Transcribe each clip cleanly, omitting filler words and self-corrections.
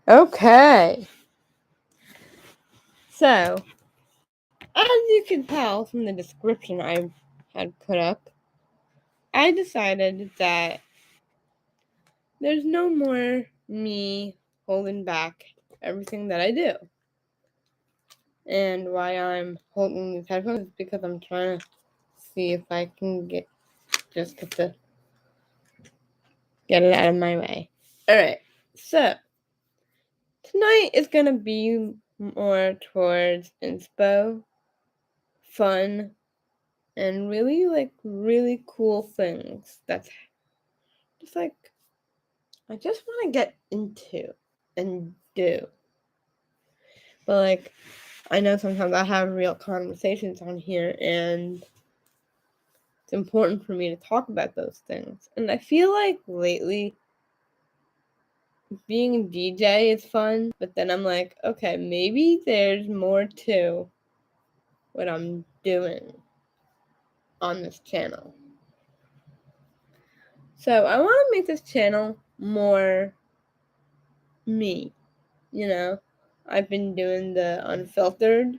Okay. So, as you can tell from the description I had put up, I decided that there's no more me holding back everything that I do. And why I'm holding these headphones is because I'm trying to see if I can get it out of my way. Alright, so tonight is gonna be more towards inspo, fun, and really cool things that's just I just want to get into and do. But I know sometimes I have real conversations on here, and it's important for me to talk about those things. And I feel like lately being a DJ is fun, but then I'm like, okay, maybe there's more to what I'm doing on this channel. So I want to make this channel more me, I've been doing the unfiltered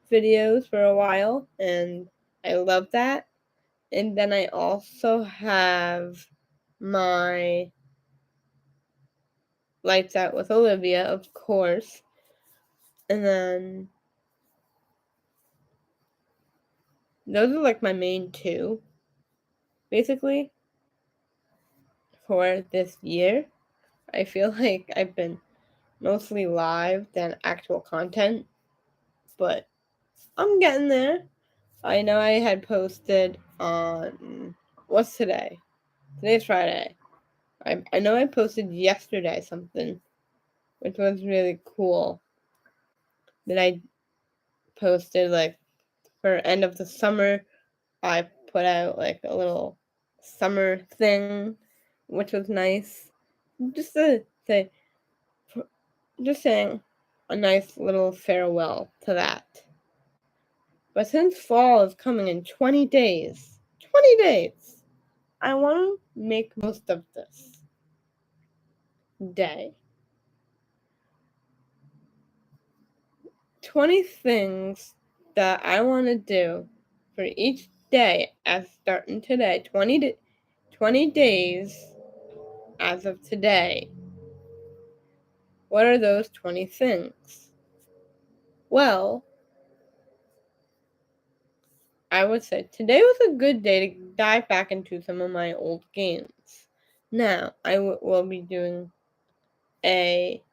videos for a while, and I love that. And then I also have my Lights Out with Olivia, of course. And then those are my main two, basically, for this year. I feel like I've been mostly live than actual content, but I'm getting there. I know I had posted on, what's today? Today's Friday. I know I posted yesterday something, which was really cool. That I posted for end of the summer. I put out a little summer thing, which was nice. Just to say, just saying a nice little farewell to that. But since fall is coming in 20 days, I want to make most of this day. 20 things that I want to do for each day as starting today. 20 days as of today. What are those 20 things? Well, I would say today was a good day to dive back into some of my old games. Now, I will be doing a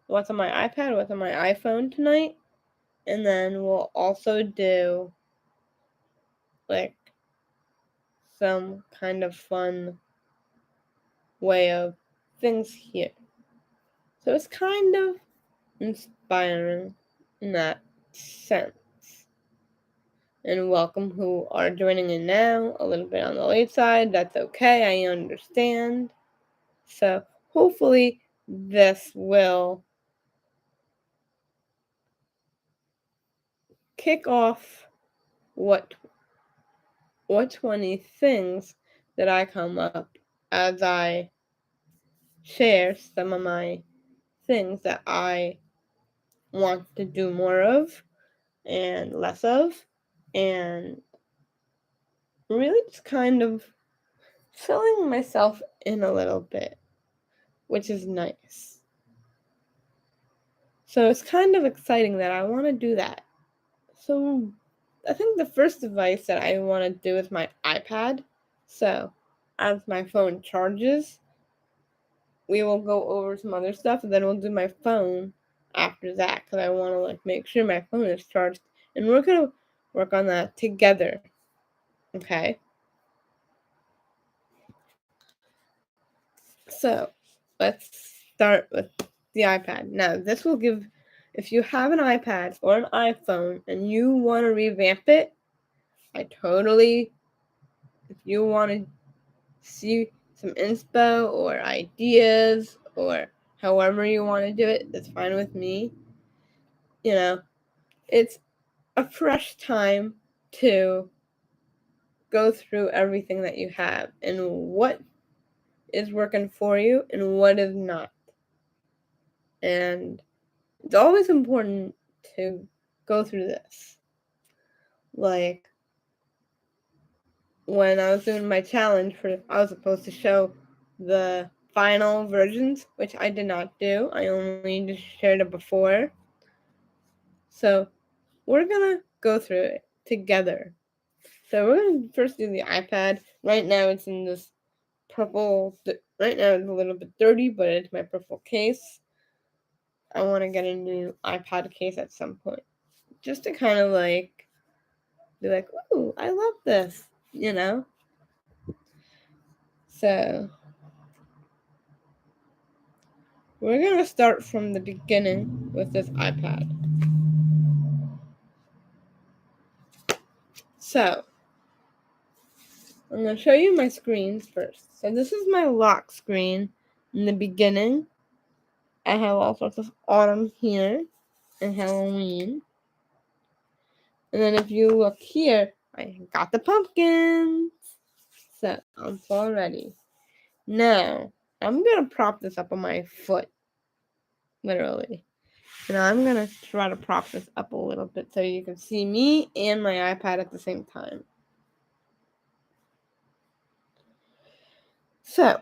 what's on my iPad, what's on my iPhone tonight, and then we'll also do some kind of fun way of things here. So it's kind of inspiring in that sense. And welcome who are joining in now, a little bit on the late side. That's okay, I understand. So hopefully this will kick off what 20 things that I come up as I share some of my things that I want to do more of and less of, and really just kind of filling myself in a little bit, which is nice. So it's kind of exciting that I want to do that. So I think the first device that I want to do is my iPad. So as my phone charges, we will go over some other stuff, and then we'll do my phone after that, because I want to make sure my phone is charged, and we're going to work on that together. Okay? So let's start with the iPad. Now, this will give, if you have an iPad or an iPhone and you want to revamp it, if you want to see some inspo or ideas or however you want to do it, that's fine with me. It's a fresh time to go through everything that you have and what is working for you and what is not. And it's always important to go through this. Like, when I was doing my challenge I was supposed to show the final versions, which I did not do. I only just shared it before. So we're gonna go through it together. So we're gonna first do the iPad. Right now it's in this purple. Right now it's a little bit dirty, but it's my purple case. I want to get a new iPad case at some point, just to kind of like be like, ooh, I love this, you know. So we're gonna start from the beginning with this iPad. So I'm gonna show you my screens first. So this is my lock screen in the beginning. I have all sorts of autumn here and Halloween. And then if you look here, I got the pumpkins. So I'm all ready. Now, I'm going to prop this up on my foot. Literally. And I'm going to try to prop this up a little bit so you can see me and my iPad at the same time. So,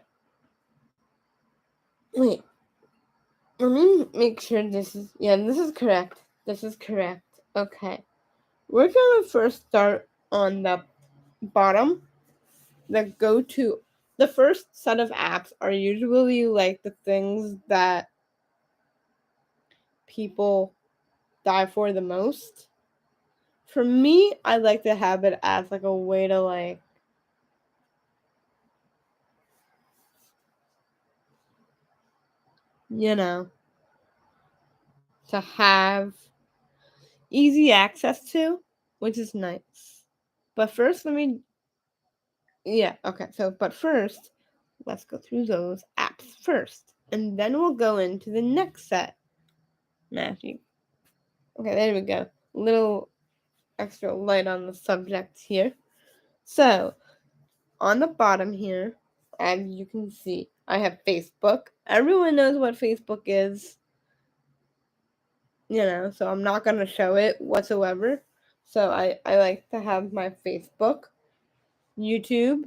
wait. Let me make sure this is correct. This is correct. Okay. We're going to first start on the bottom. The first set of apps are usually like the things that people die for the most. For me, I like to have it as like a way to like to have easy access to, which is nice. But first, but first, let's go through those apps first. And then we'll go into the next set. Matthew. Okay, there we go. Little extra light on the subject here. So, on the bottom here, as you can see, I have Facebook. Everyone knows what Facebook is. So I'm not going to show it whatsoever. So I like to have my Facebook, YouTube.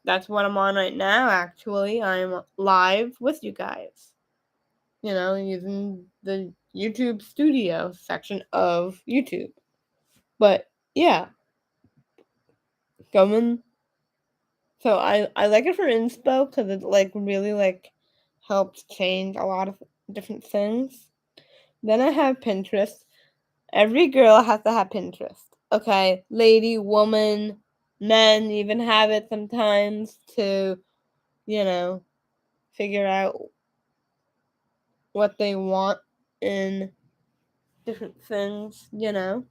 That's what I'm on right now, actually. I'm live with you guys. Using the YouTube studio section of YouTube. But, yeah. Going. So I like it for inspo because it, like, really, like, helps change a lot of different things. Then I have Pinterest. Every girl has to have Pinterest. Okay, lady, woman, men even have it sometimes to, figure out what they want in different things, And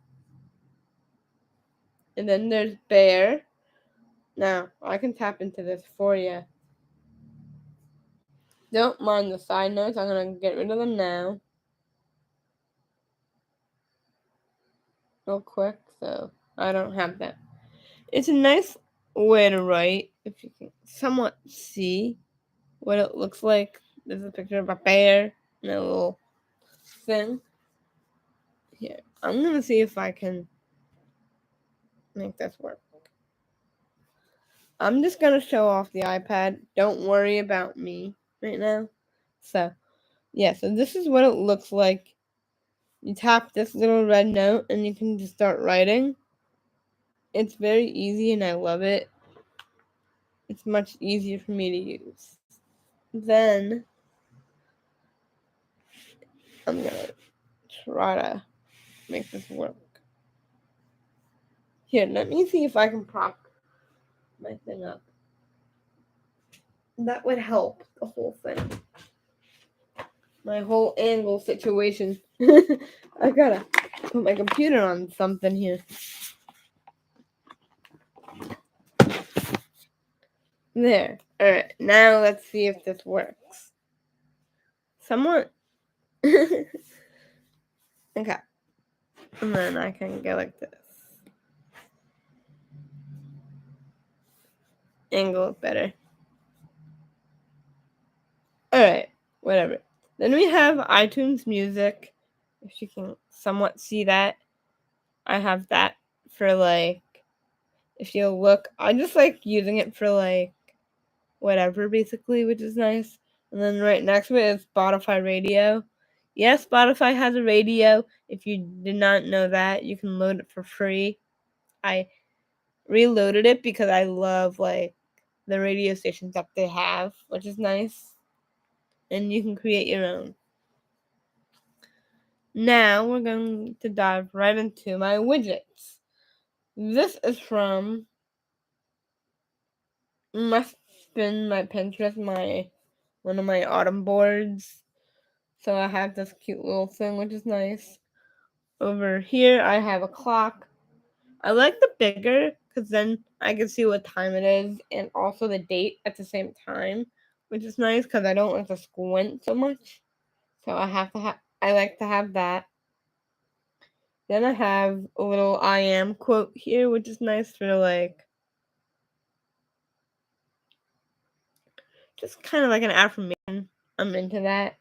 then there's Bear. Now, I can tap into this for you. Don't mind the side notes. I'm going to get rid of them now. Real quick, so I don't have that. It's a nice way to write, if you can somewhat see what it looks like. There's a picture of a bear and a little thing. Here, I'm going to see if I can make this work. I'm just going to show off the iPad. Don't worry about me right now. So this is what it looks like. You tap this little red note and you can just start writing. It's very easy and I love it. It's much easier for me to use. Then I'm going to try to make this work. Here, let me see if I can prop my thing up. That would help the whole thing. My whole angle situation. I gotta put my computer on something here. There. Alright, now let's see if this works. Somewhat. Okay. And then I can go like this. Angle it better. Alright, whatever. Then we have iTunes Music. If you can somewhat see that, I have that for like, if you look, I just like using it for like whatever basically, which is nice. And then right next to it is Spotify Radio. Yes, Spotify has a radio. If you did not know that, you can load it for free. I reloaded it because I love like the radio stations that they have, which is nice. And you can create your own. Now we're going to dive right into my widgets. This is from must been my Pinterest, one of my autumn boards. So I have this cute little thing, which is nice. Over here, I have a clock. I like the bigger because then I can see what time it is and also the date at the same time, which is nice because I don't like to squint so much. So I like to have that. Then I have a little I am quote here, which is nice for like just kind of like an affirmation. I'm into that.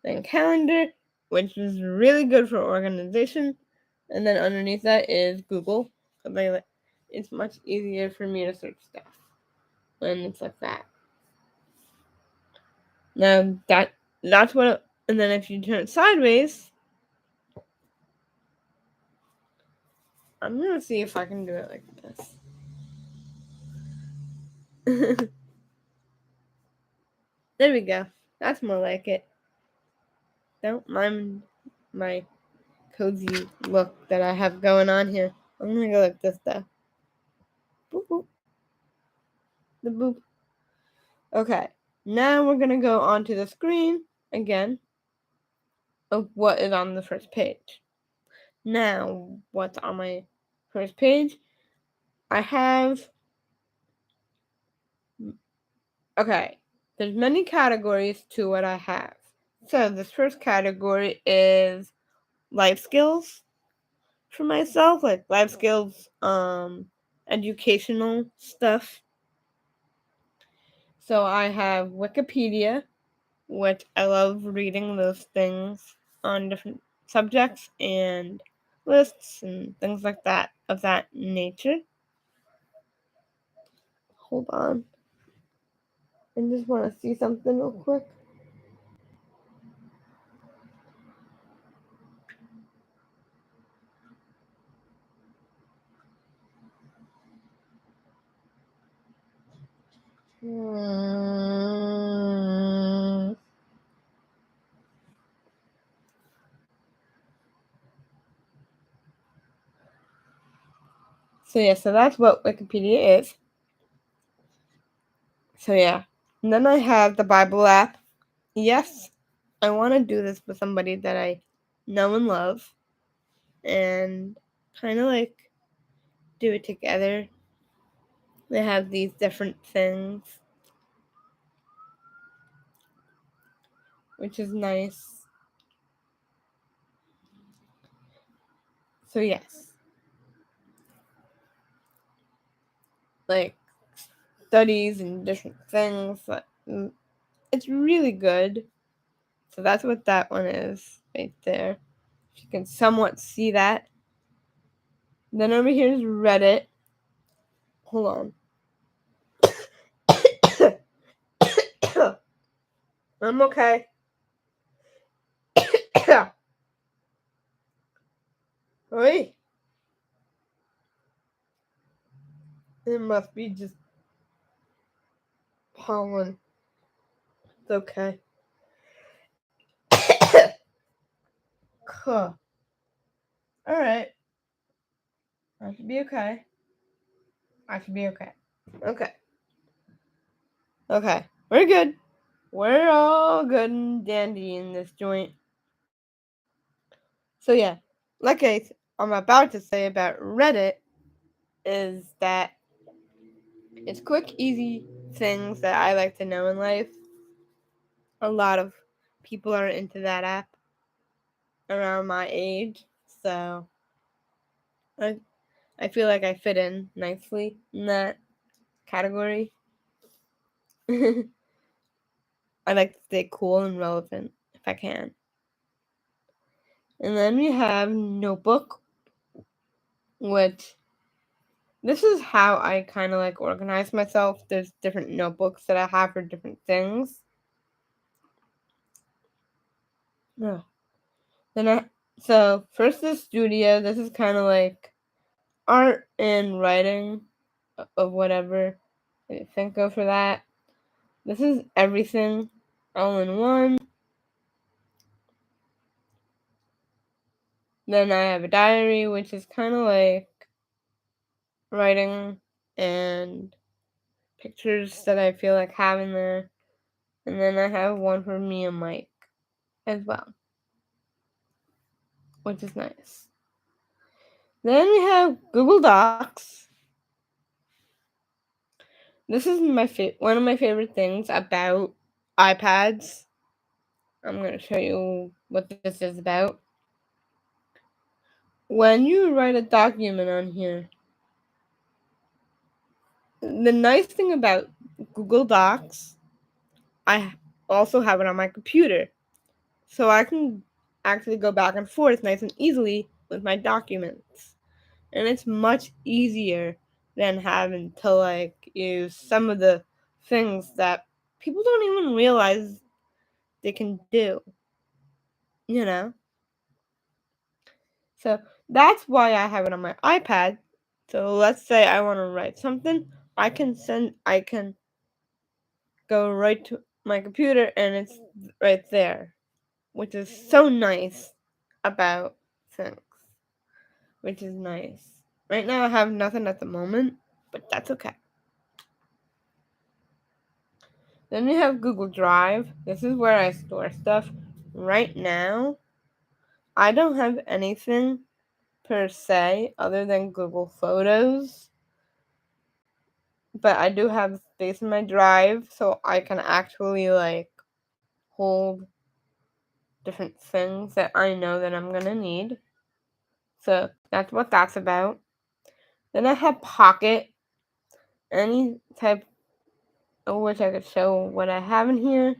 Then calendar, which is really good for organization. And then underneath that is Google, because it's much easier for me to search stuff when it's like that. Now that's what. And then if you turn it sideways, I'm gonna see if I can do it like this. There we go. That's more like it. Don't mind my cozy look that I have going on here. I'm gonna go like this though. Boop boop. The boop. Okay. Now we're gonna go onto the screen again of what is on the first page. Now, what's on my first page? I have. Okay. There's many categories to what I have. So this first category is life skills for myself, like life skills, educational stuff. So I have Wikipedia, which I love reading those things on different subjects and lists and things like that of that nature. Hold on. I just want to see something real quick. So yeah, so that's what Wikipedia is. So yeah. And then I have the Bible app. Yes, I want to do this with somebody that I know and love and kind of like do it together. They have these different things, which is nice. So yes, like studies and different things. It's really good. So that's what that one is right there. If you can somewhat see that. Then over here is Reddit. Hold on. I'm okay. Wait. It must be just pollen. It's okay. All right. I should be okay. I should be okay. Okay. Okay. We're good. We're all good and dandy in this joint. So yeah, like I'm about to say about Reddit is that it's quick, easy things that I like to know in life. A lot of people are into that app around my age, so I feel like I fit in nicely in that category. I like to stay cool and relevant, if if I can. And then we have notebook, which this is how I kind of like organize myself. There's different notebooks that I have for different things. So first the studio. This is kind of like art and writing of whatever I think of for that. This is everything all in one. Then I have a diary, which is kind of like writing and pictures that I feel like having there. And then I have one for me and Mike as well, which is nice. Then we have Google Docs. This is one of my favorite things about iPads. I'm going to show you what this is about. When you write a document on here, the nice thing about Google Docs, I also have it on my computer. So I can actually go back and forth nice and easily with my documents. And it's much easier than having to like use some of the things that people don't even realize they can do. You know? So that's why I have it on my iPad. So let's say I want to write something, I can go right to my computer and it's right there, which is so nice about things, which is nice. Right now I have nothing at the moment, but that's okay. Then we have Google Drive. This is where I store stuff. Right now, I don't have anything per se other than Google Photos, but I do have space in my drive so I can actually like hold different things that I know that I'm gonna need. So that's what that's about. Then I have Pocket. Any type of which I could show what I have in here.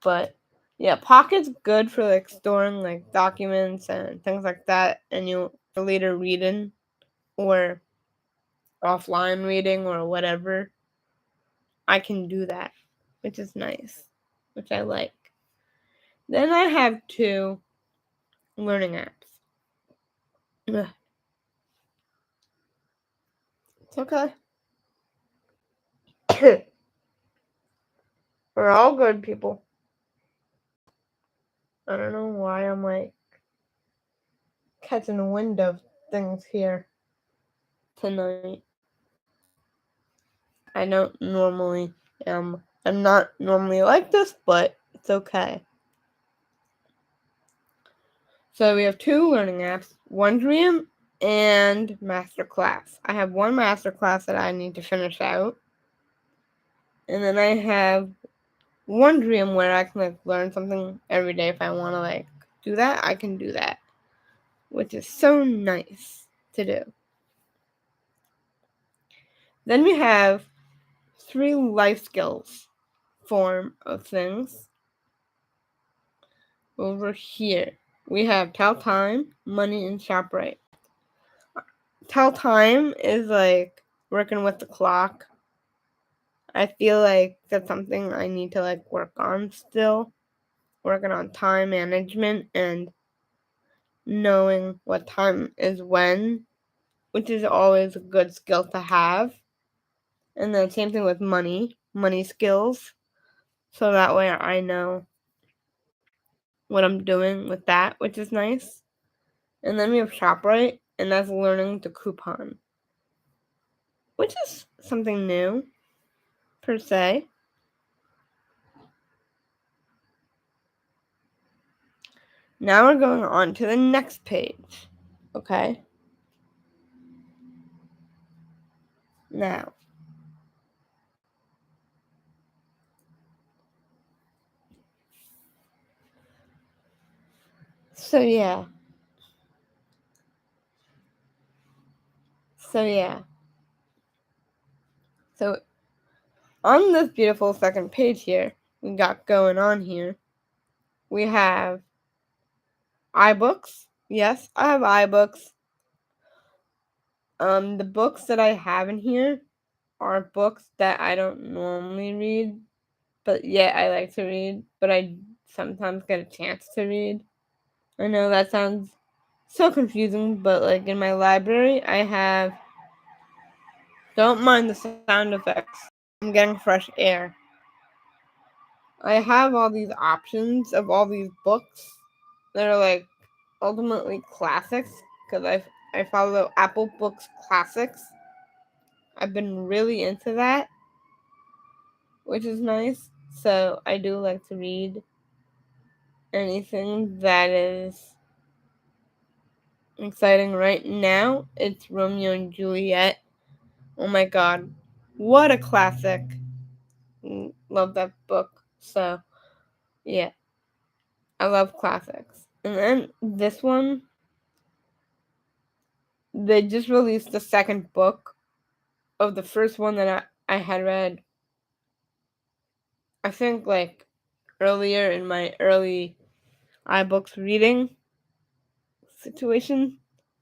But yeah, Pocket's good for like storing like documents and things like that, and you for later reading or offline reading or whatever. I can do that, which is nice, which I like. Then I have two learning apps. Ugh. It's okay. We're all good people. I don't know why I'm like catching the wind of things here tonight. I don't normally I'm not normally like this, but it's okay. So we have two learning apps, Wondrium and Masterclass. I have one Masterclass that I need to finish out. And then I have Wondrium where I can like learn something every day. If I want to like do that, I can do that, which is so nice to do. Then we have 3 life skills form of things. Over here, we have Tell Time, Money, and Shop Right. Tell Time is like working with the clock. I feel like that's something I need to like work on still. Working on time management and knowing what time is when, which is always a good skill to have. And then same thing with money skills. So that way I know what I'm doing with that, which is nice. And then we have ShopRite, and that's learning to coupon, which is something new, per se. Now we're going on to the next page, okay? Now, so yeah. So on this beautiful second page here, we got going on here. We have iBooks. Yes, I have iBooks. The books that I have in here are books that I don't normally read, but yet I like to read, but I sometimes get a chance to read. I know that sounds so confusing, but like in my library, I have. Don't mind the sound effects. I'm getting fresh air. I have all these options of all these books that are like ultimately classics because I follow Apple Books Classics. I've been really into that, which is nice. So I do like to read anything that is exciting right now. It's Romeo and Juliet. Oh my god, what a classic! Love that book. So yeah, I love classics. And then this one, they just released the second book of the first one that I had read. I think like earlier in my early iBooks reading situation.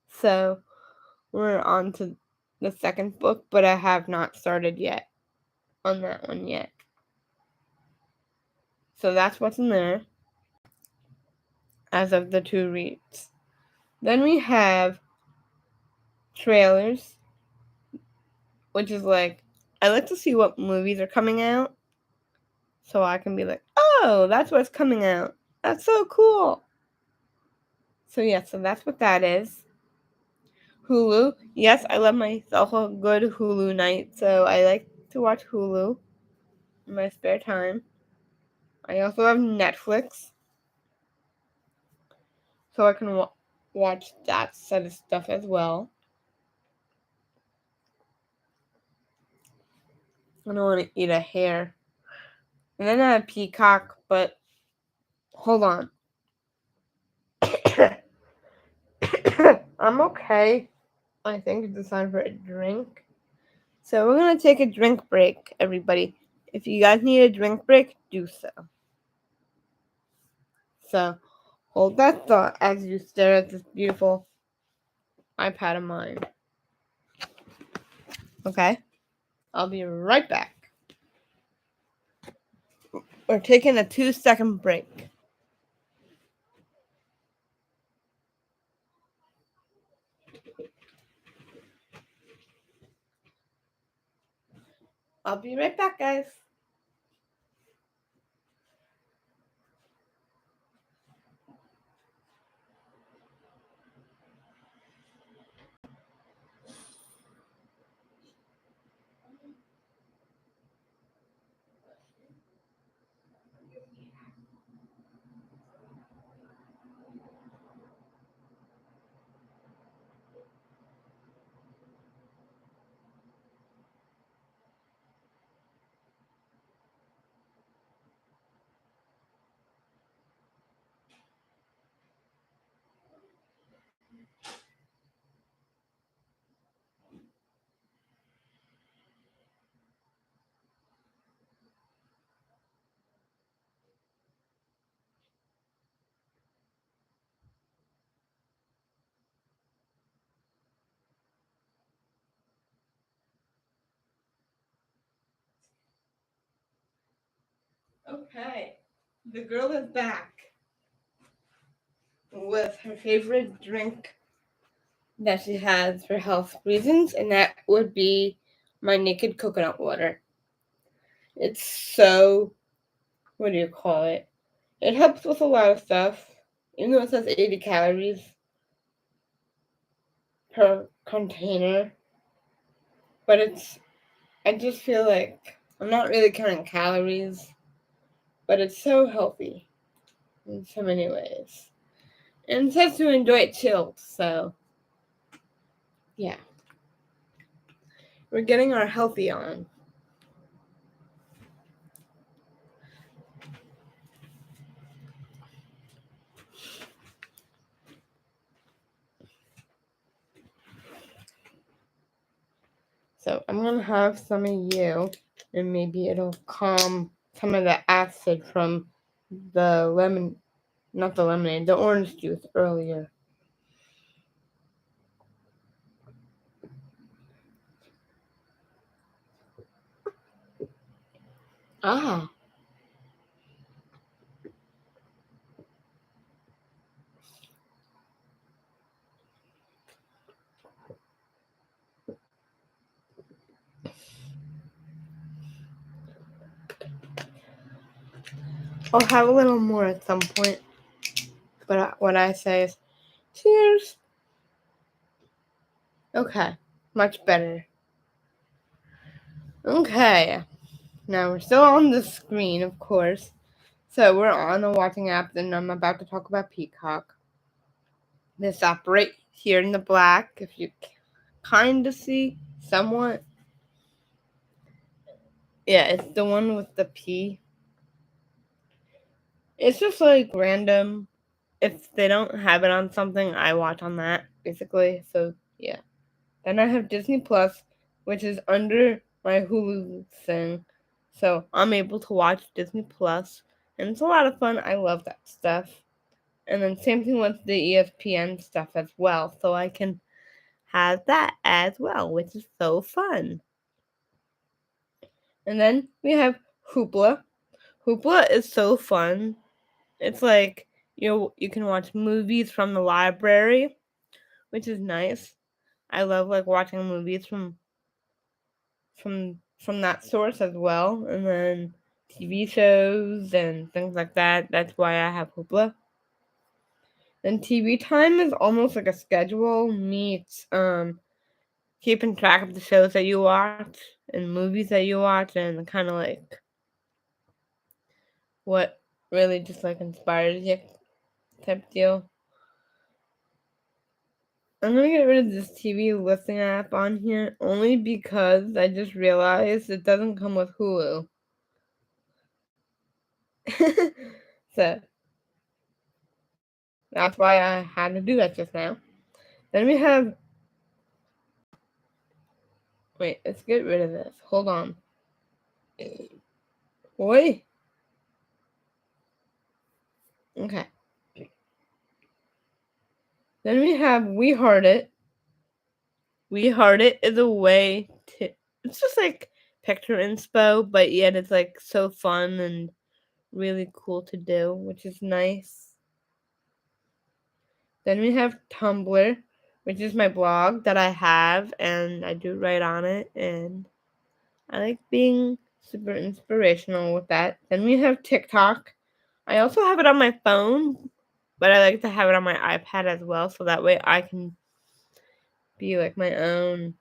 So we're on to the second book, but I have not started yet on that one yet. So that's what's in there as of the two reads. Then we have trailers, which is like, I like to see what movies are coming out so I can be like, oh, that's what's coming out. That's so cool. So yeah, so that's what that is. Hulu. Yes, I love myself a good Hulu night, so I like to watch Hulu in my spare time. I also have Netflix, so I can watch that set of stuff as well. I don't want to eat a hair. And then I have Peacock, but hold on. I'm okay. I think it's time for a drink. So we're going to take a drink break, everybody. If you guys need a drink break, do so. So hold that thought as you stare at this beautiful iPad of mine. Okay? I'll be right back. We're taking a 2-second break. I'll be right back, guys. Okay, the girl is back with her favorite drink that she has for health reasons, and that would be my naked coconut water. It's so, what do you call it? It helps with a lot of stuff, even though it says 80 calories per container. But I just feel like I'm not really counting calories, but it's so healthy in so many ways. And it says to enjoy it chilled, so yeah. We're getting our healthy on. So I'm gonna have some of you, and maybe it'll calm some of the acid from the lemon Not the lemonade, the orange juice earlier. Ah. I'll have a little more at some point. But what I say is, cheers. Okay, much better. Okay, now we're still on the screen, of course. So we're on the watching app, and I'm about to talk about Peacock. This app right here in the black, if you kind of see somewhat. Yeah, it's the one with the P. It's just like random. If they don't have it on something, I watch on that, basically. So, yeah. Then I have Disney Plus, which is under my Hulu thing. So I'm able to watch Disney Plus, and it's a lot of fun. I love that stuff. And then same thing with the ESPN stuff as well. So I can have that as well, which is so fun. And then we have Hoopla. Hoopla is so fun. It's like you can watch movies from the library, which is nice. I love like watching movies from that source as well, and then TV shows and things like that. That's why I have Hoopla. And TV time is almost like a schedule meets keeping track of the shows that you watch and movies that you watch, and kind of like what really just like inspires you type deal. I'm gonna get rid of this TV listing app on here only because I just realized it doesn't come with Hulu. So that's why I had to do that just now. Then we have. Wait, let's get rid of this. Hold on. Wait. Okay. Then we have We Heart It. We Heart It is a way to. It's just like picture inspo, but yet it's like so fun and really cool to do, which is nice. Then we have Tumblr, which is my blog that I have, and I do write on it, and I like being super inspirational with that. Then we have TikTok. I also have it on my phone, but I like to have it on my iPad as well, so that way I can be like my own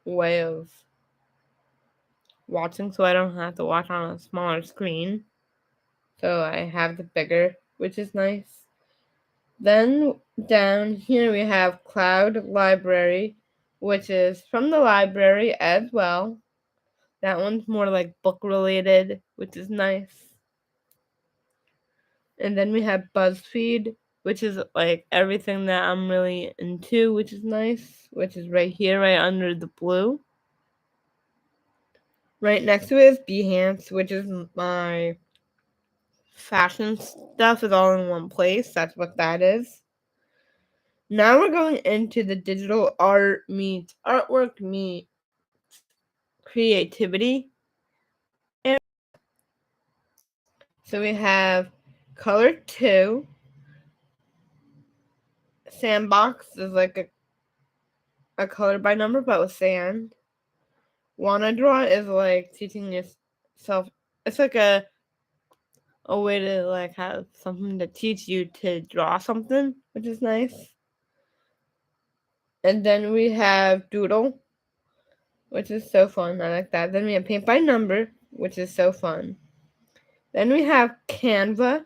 way of watching, so I don't have to watch on a smaller screen. So I have the bigger, which is nice. Then down here we have Cloud Library, which is from the library as well. That one's more like book related, which is nice. And then we have BuzzFeed, which is like everything that I'm really into, which is nice, which is right here, right under the blue. Right next to it is Behance, which is my fashion stuff is all in one place. That's what that is. Now we're going into the digital art meets artwork meets creativity. So we have Color 2. Sandbox is like a color by number but with sand. Wanna Draw is like teaching yourself. It's like a way to like have something to teach you to draw something, which is nice. And then we have Doodle, which is so fun. I like that. Then we have Paint by Number, which is so fun. Then we have Canva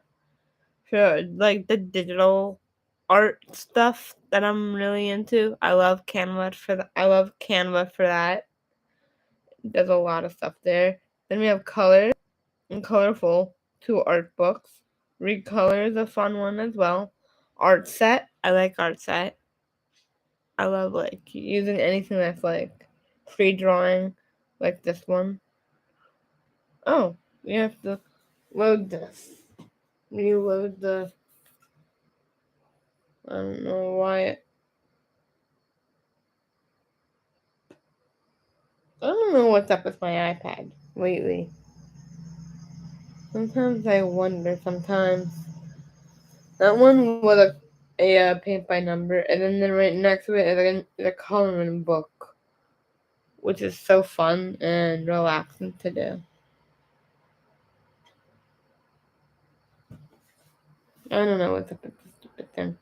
for like the digital art stuff that I'm really into. I love Canva for that. I love Canva for that. It does a lot of stuff there. Then we have Color and Colorful, 2 art books. Recolor is a fun one as well. Art Set, I like Art Set. I love like using anything that's like free drawing, like this one. Oh, we have to load this. reload the. I don't know why. I don't know what's up with my iPad lately. Sometimes I wonder. Sometimes that one was a paint by number, and then right next to it is a coloring book, which is so fun and relaxing to do. I don't know what's up with this stupid thing.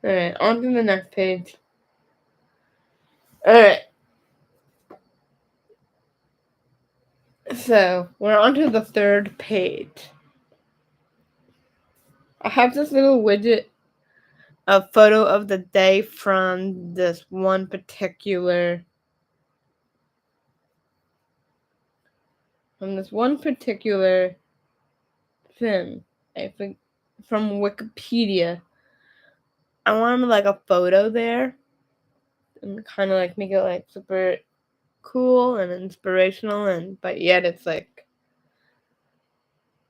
Alright, on to the next page. Alright. So, we're on to the third page. I have this little widget, a photo of the day from this one particular thing. I think from Wikipedia. I wanted like a photo there and kind of like make it like super cool and inspirational, and but yet it's like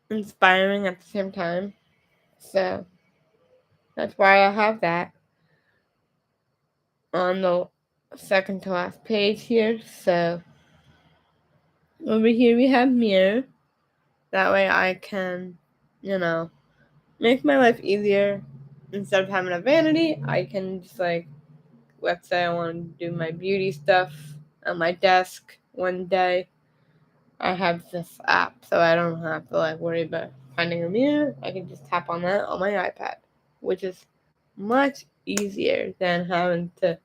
inspiring at the same time. So that's why I have that on the second to last page here. So over here we have mirror. That way I can, make my life easier. Instead of having a vanity, I can just like, let's say I want to do my beauty stuff on my desk one day. I have this app, so I don't have to like worry about finding a mirror. I can just tap on that on my iPad, which is much easier than having to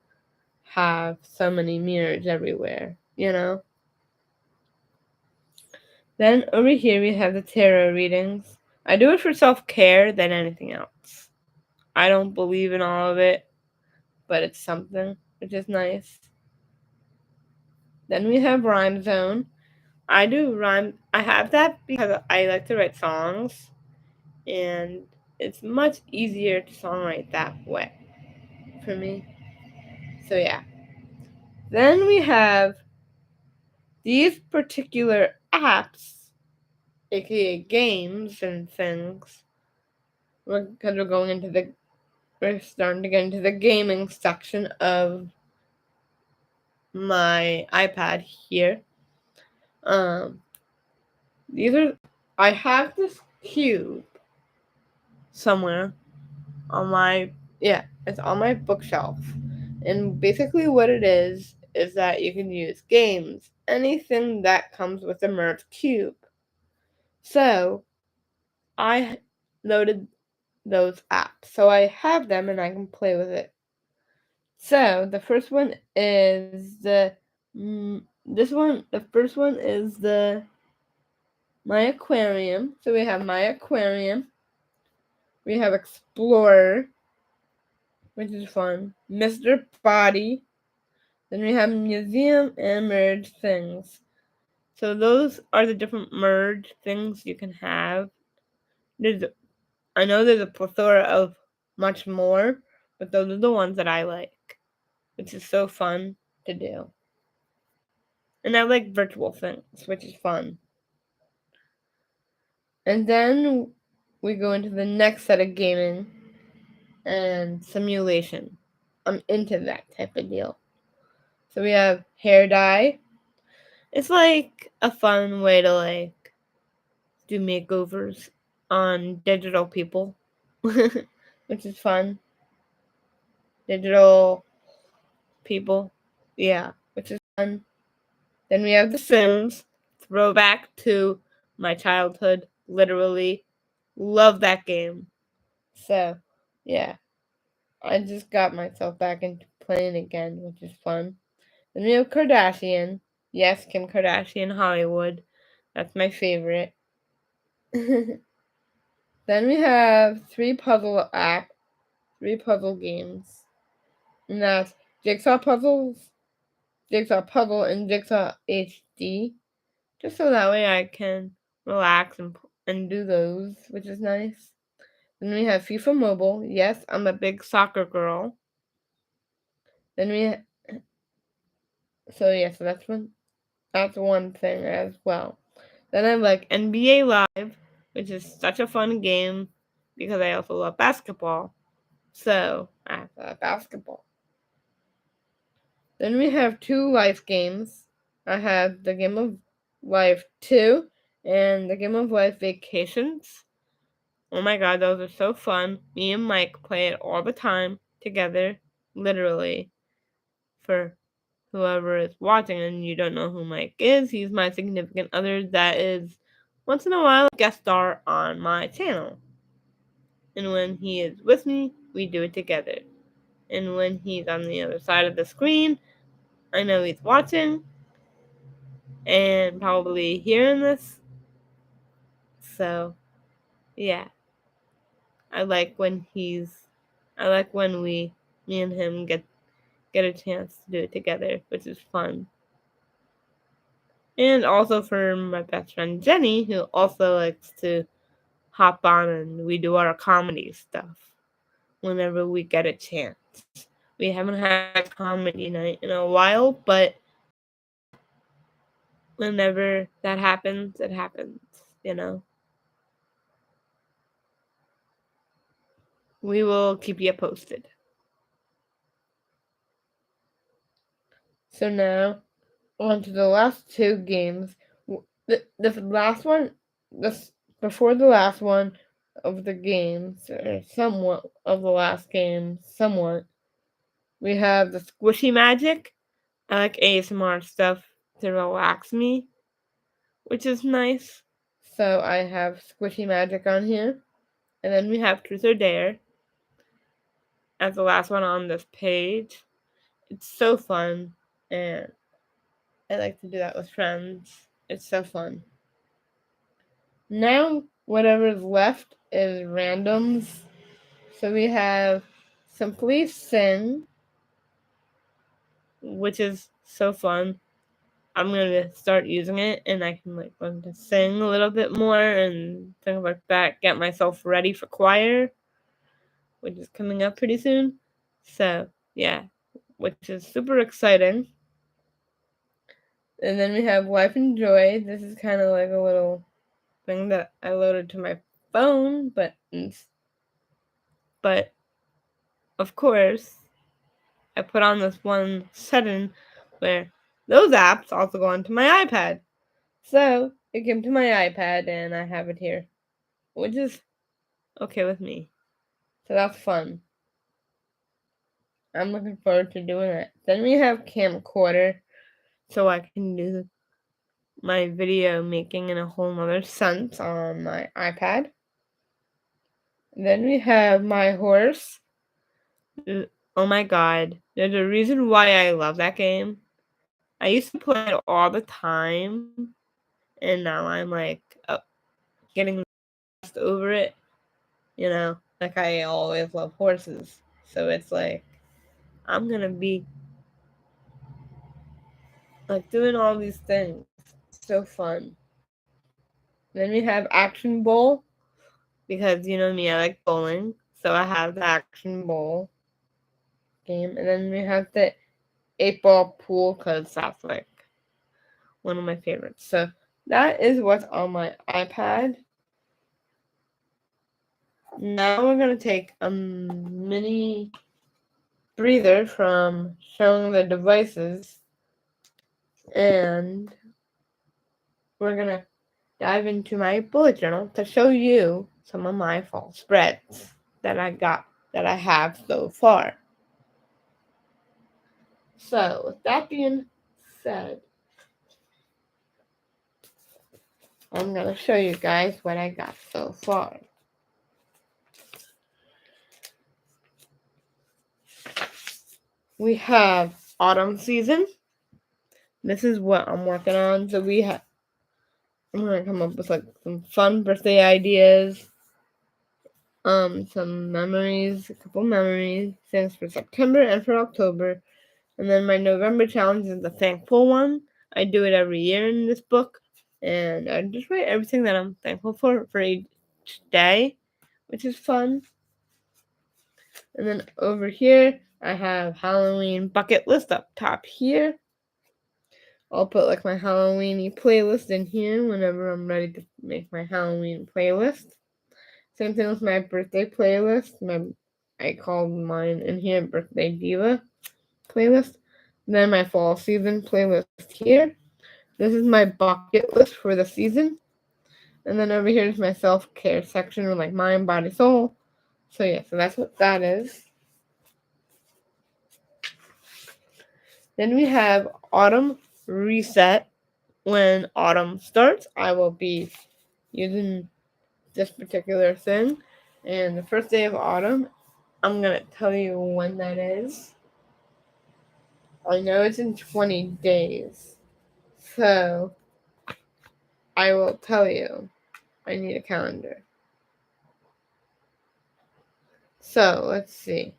have so many mirrors everywhere, Then over here we have the tarot readings. I do it for self-care than anything else. I don't believe in all of it, but it's something, which is nice. Then we have Rhyme Zone. I have that because I like to write songs, and it's much easier to songwrite that way for me. So yeah. Then we have these particular apps, aka games and things. Because we're starting to get into the gaming section of my iPad here. I have this cube somewhere it's on my bookshelf. And basically what it is that you can use games, anything that comes with a merged cube. So I loaded those apps. So I have them and I can play with it. So the first one is the first one is my aquarium. So we have my aquarium. We have Explorer, which is fun. Mr. Body. Then we have museum and merge things. So those are the different merge things you can have. I know there's a plethora of much more, but those are the ones that I like, which is so fun to do. And I like virtual things, which is fun. And then we go into the next set of gaming and simulation. I'm into that type of deal. So we have hair dye. It's like a fun way to like do makeovers on digital people, which is fun. Digital people, yeah, which is fun. Then we have The Sims, throwback to my childhood, literally. Love that game. So, yeah, I just got myself back into playing again, which is fun. Then we have Kardashian. Yes, Kim Kardashian Hollywood. That's my favorite. Then we have three puzzle games. And that's Jigsaw Puzzle, and Jigsaw HD. Just so that way I can relax and do those, which is nice. Then we have FIFA Mobile. Yes, I'm a big soccer girl. Then so that's one thing as well. Then I like NBA Live, which is such a fun game. because I also love basketball. So I have to have basketball. Then we have 2 life games. I have the Game of Life 2 and the Game of Life Vacations. Oh my god, those are so fun. Me and Mike play it all the time together, literally. For whoever is watching and you don't know who Mike is, he's my significant other that is once in a while a guest star on my channel. And when he is with me, we do it together. And when he's on the other side of the screen, I know he's watching and probably hearing this. So, yeah. I like when me and him get a chance to do it together, which is fun. And also for my best friend Jenny, who also likes to hop on and we do our comedy stuff whenever we get a chance. We haven't had comedy night in a while, but whenever that happens, it happens, you know. We will keep you posted. So now, on to the last 2 games. The last one, before the last one of the games, or somewhat of the last game, somewhat, we have the Squishy Magic. I like ASMR stuff to relax me, which is nice. So I have Squishy Magic on here. And then we have Truth or Dare as the last one on this page. It's so fun, and I like to do that with friends. It's so fun. Now, whatever's left is randoms. So we have Simply Sing, which is so fun. I'm gonna start using it, and I can learn to sing a little bit more and things like that. Get myself ready for choir, which is coming up pretty soon. So yeah, which is super exciting. And then we have Life and Joy. This is kind of like a little thing that I loaded to my phone, but of course I put on this one setting where those apps also go onto my iPad. So it came to my iPad and I have it here, which is okay with me. So that's fun. I'm looking forward to doing it. Then we have Camcorder, so I can do my video making in a whole nother sense on my iPad. Then we have My Horse. Oh my god, there's a reason why I love that game. I used to play it all the time, and now I'm like getting over it. You know, like I always love horses, so it's like I'm gonna be like doing all these things. It's so fun. Then we have Action Bowl because you know me, I like bowling, so I have the Action Bowl game, and then we have the 8-ball pool because that's like one of my favorites. So that is what's on my iPad. Now we're going to take a mini breather from showing the devices and we're going to dive into my bullet journal to show you some of my fall spreads that I have so far. So with that being said, I'm going to show you guys what I got so far. We have autumn season. This is what I'm working on. So I'm gonna come up with like some fun birthday ideas, some memories, a couple memories, things for September and for October. And then my November challenge is the thankful one. I do it every year in this book. And I just write everything that I'm thankful for each day, which is fun. And then over here, I have Halloween bucket list up top here. I'll put like my Halloweeny playlist in here whenever I'm ready to make my Halloween playlist. Same thing with my birthday playlist. I called mine in here Birthday Diva playlist. Then my fall season playlist here. This is my bucket list for the season. And then over here is my self-care section with like mind, body, soul. So yeah, so that's what that is. Then we have autumn reset. When autumn starts, I will be using this particular thing. And the first day of autumn, I'm going to tell you when that is. I know it's in 20 days. So I will tell you. I need a calendar. So let's see.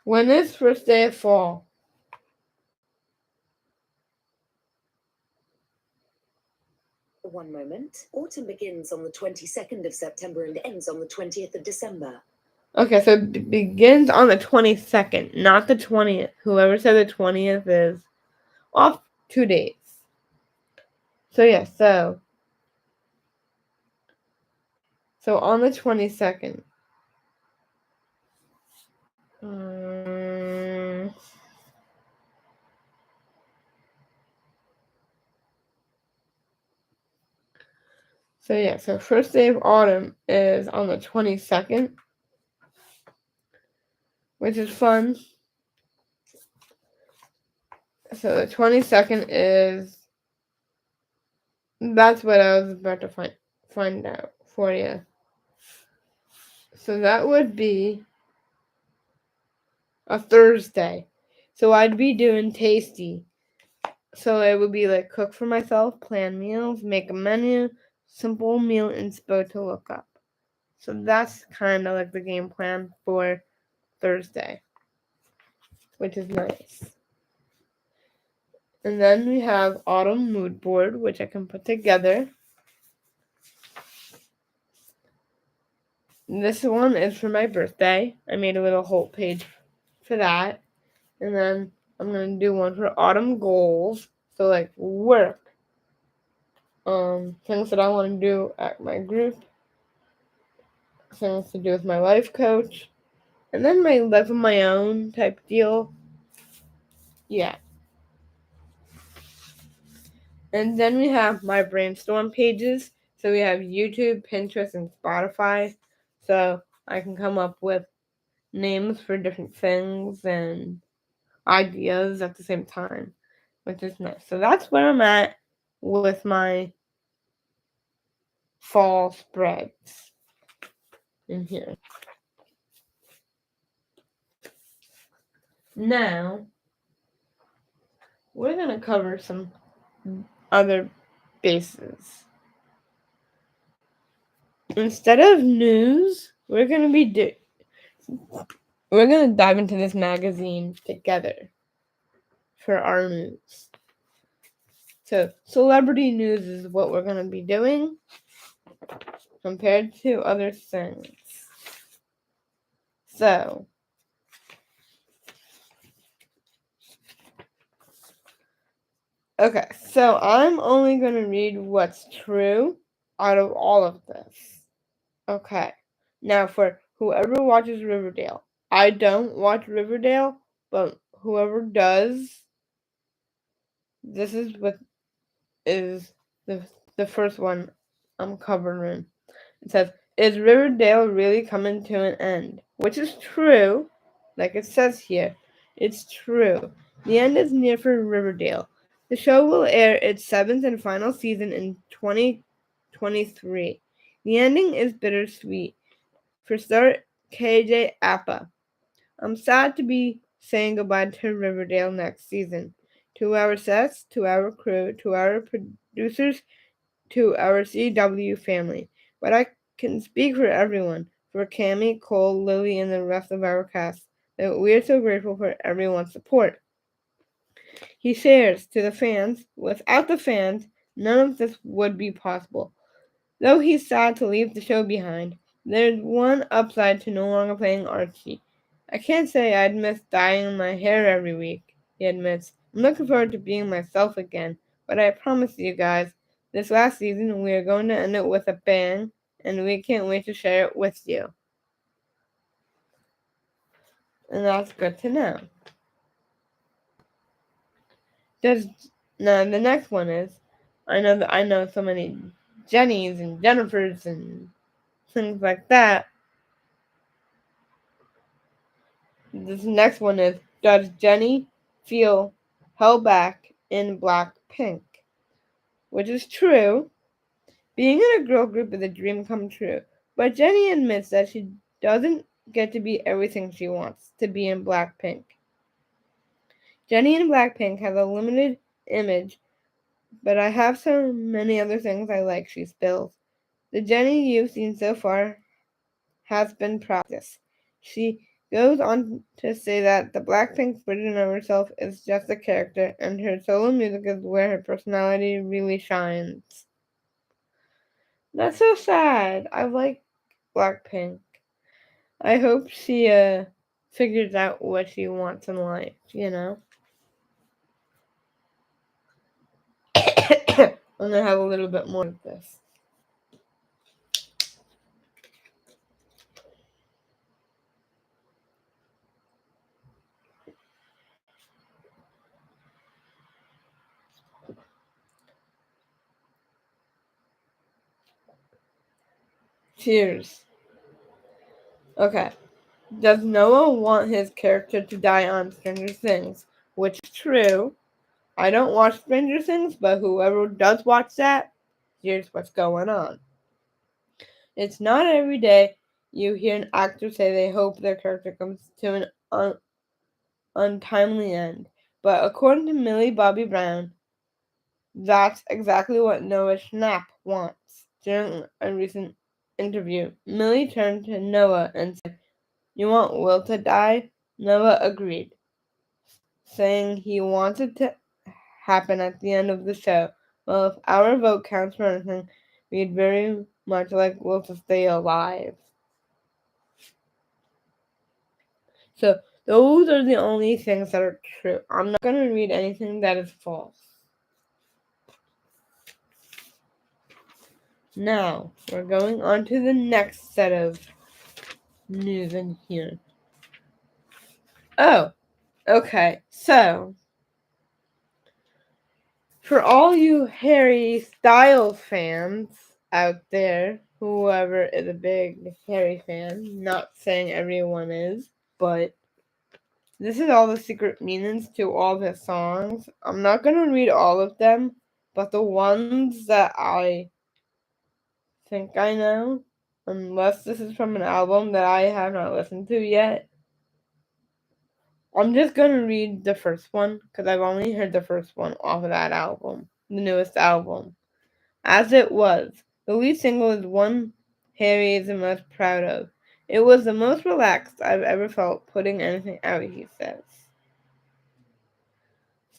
When is first day of fall? One moment. Autumn begins on the 22nd of September and ends on the 20th of December. Okay, so it begins on the 22nd, not the 20th. Whoever said the 20th is off 2 days. So yeah, so on the 22nd. So yeah, so first day of autumn is on the 22nd, which is fun. So the 22nd is, that's what I was about to find out for you. So that would be a Thursday. So I'd be doing tasty. So it would be like cook for myself, plan meals, make a menu, simple meal inspo to look up. So that's kind of like the game plan for Thursday, which is nice. And then we have autumn mood board, which I can put together. This one is for my birthday. I made a little whole page for that. And then I'm going to do one for autumn goals. So like work. Things that I want to do at my group. Things to do with my life coach. And then my life of my own type deal. Yeah. And then we have my brainstorm pages. So we have YouTube, Pinterest, and Spotify. So I can come up with names for different things and ideas at the same time, which is nice. So that's where I'm at with my fall spreads in here. Now, we're going to cover some other bases. Instead of news, we're going to dive into this magazine together for our news. So, celebrity news is what we're going to be doing compared to other things. So, okay, so I'm only going to read what's true out of all of this. Okay, now for whoever watches Riverdale. I don't watch Riverdale, but whoever does, this is what is the first one I'm covering. It says, is Riverdale really coming to an end? Which is true, like it says here. It's true. The end is near for Riverdale. The show will air its 7th and final season in 2023. The ending is bittersweet. For start, KJ Appa. I'm sad to be saying goodbye to Riverdale next season. To our sets, to our crew, to our producers, to our CW family. But I can speak for everyone, for Cammy, Cole, Lily, and the rest of our cast, that we are so grateful for everyone's support. He shares to the fans, without the fans, none of this would be possible. Though he's sad to leave the show behind, there's one upside to no longer playing Archie. I can't say I'd miss dyeing my hair every week. he admits. I'm looking forward to being myself again, but I promise you guys, this last season we are going to end it with a bang, and we can't wait to share it with you. And that's good to know. Now the next one is, I know so many Jennies and Jennifers and things like that. This next one is, does Jenny feel held back in Blackpink? Which is true. Being in a girl group is a dream come true. But Jenny admits that she doesn't get to be everything she wants to be in Blackpink. Jenny in Blackpink has a limited image, but I have so many other things I like, she spills. The Jenny you've seen so far has been practice. She goes on to say that the Blackpink version of herself is just a character, and her solo music is where her personality really shines. That's so sad. I like Blackpink. I hope she figures out what she wants in life, you know? I'm gonna have a little bit more of this. Cheers. Okay. Does Noah want his character to die on Stranger Things? Which is true. I don't watch Stranger Things, but whoever does watch that, here's what's going on. It's not every day you hear an actor say they hope their character comes to an untimely end. But according to Millie Bobby Brown, that's exactly what Noah Schnapp wants. During a recent interview, Millie turned to Noah and said, "You want Will to die?" Noah agreed, saying he wants it to happen at the end of the show. Well, if our vote counts for anything, we'd very much like Will to stay alive. So, those are the only things that are true. I'm not going to read anything that is false. Now, we're going on to the next set of news in here. Oh, okay. So, for all you Harry Styles fans out there, whoever is a big Harry fan, not saying everyone is, but this is all the secret meanings to all the songs. I'm not going to read all of them, but the ones that I think I know, unless this is from an album that I have not listened to yet. I'm just gonna read the first one because I've only heard the first one off of that album, the newest album. As It Was, the lead single is one Harry is the most proud of. It was the most relaxed I've ever felt putting anything out, he says.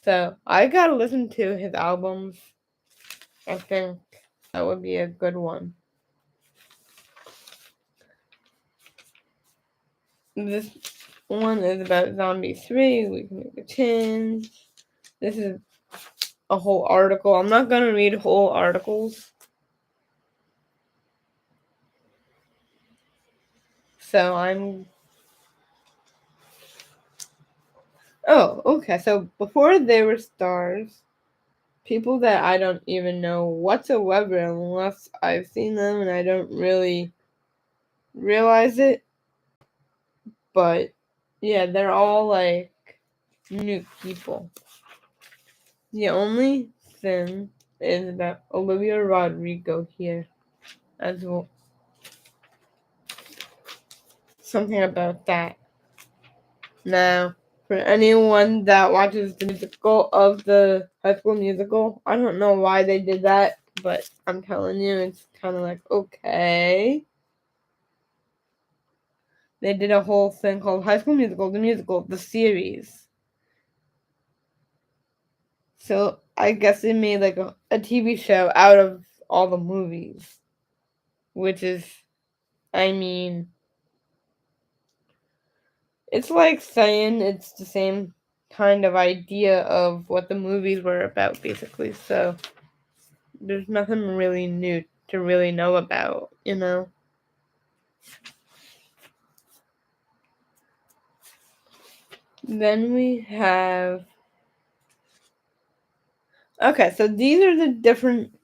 So I gotta listen to his albums. I think that would be a good one. This one is about Zombie 3. We can make a change. This is a whole article. I'm not going to read whole articles. So I'm... Oh, okay. So before they were stars, people that I don't even know whatsoever unless I've seen them and I don't really realize it. But yeah, they're all like new people. The only thing is that Olivia Rodrigo here as well. Something about that. Now, for anyone that watches the musical of the High School Musical, I don't know why they did that, but I'm telling you, it's kind of like, okay. They did a whole thing called High School Musical, the series. So I guess they made like a TV show out of all the movies, which is, I mean, it's like saying it's the same kind of idea of what the movies were about, basically. So there's nothing really new to really know about, you know? Then we have... Okay, so these are the different...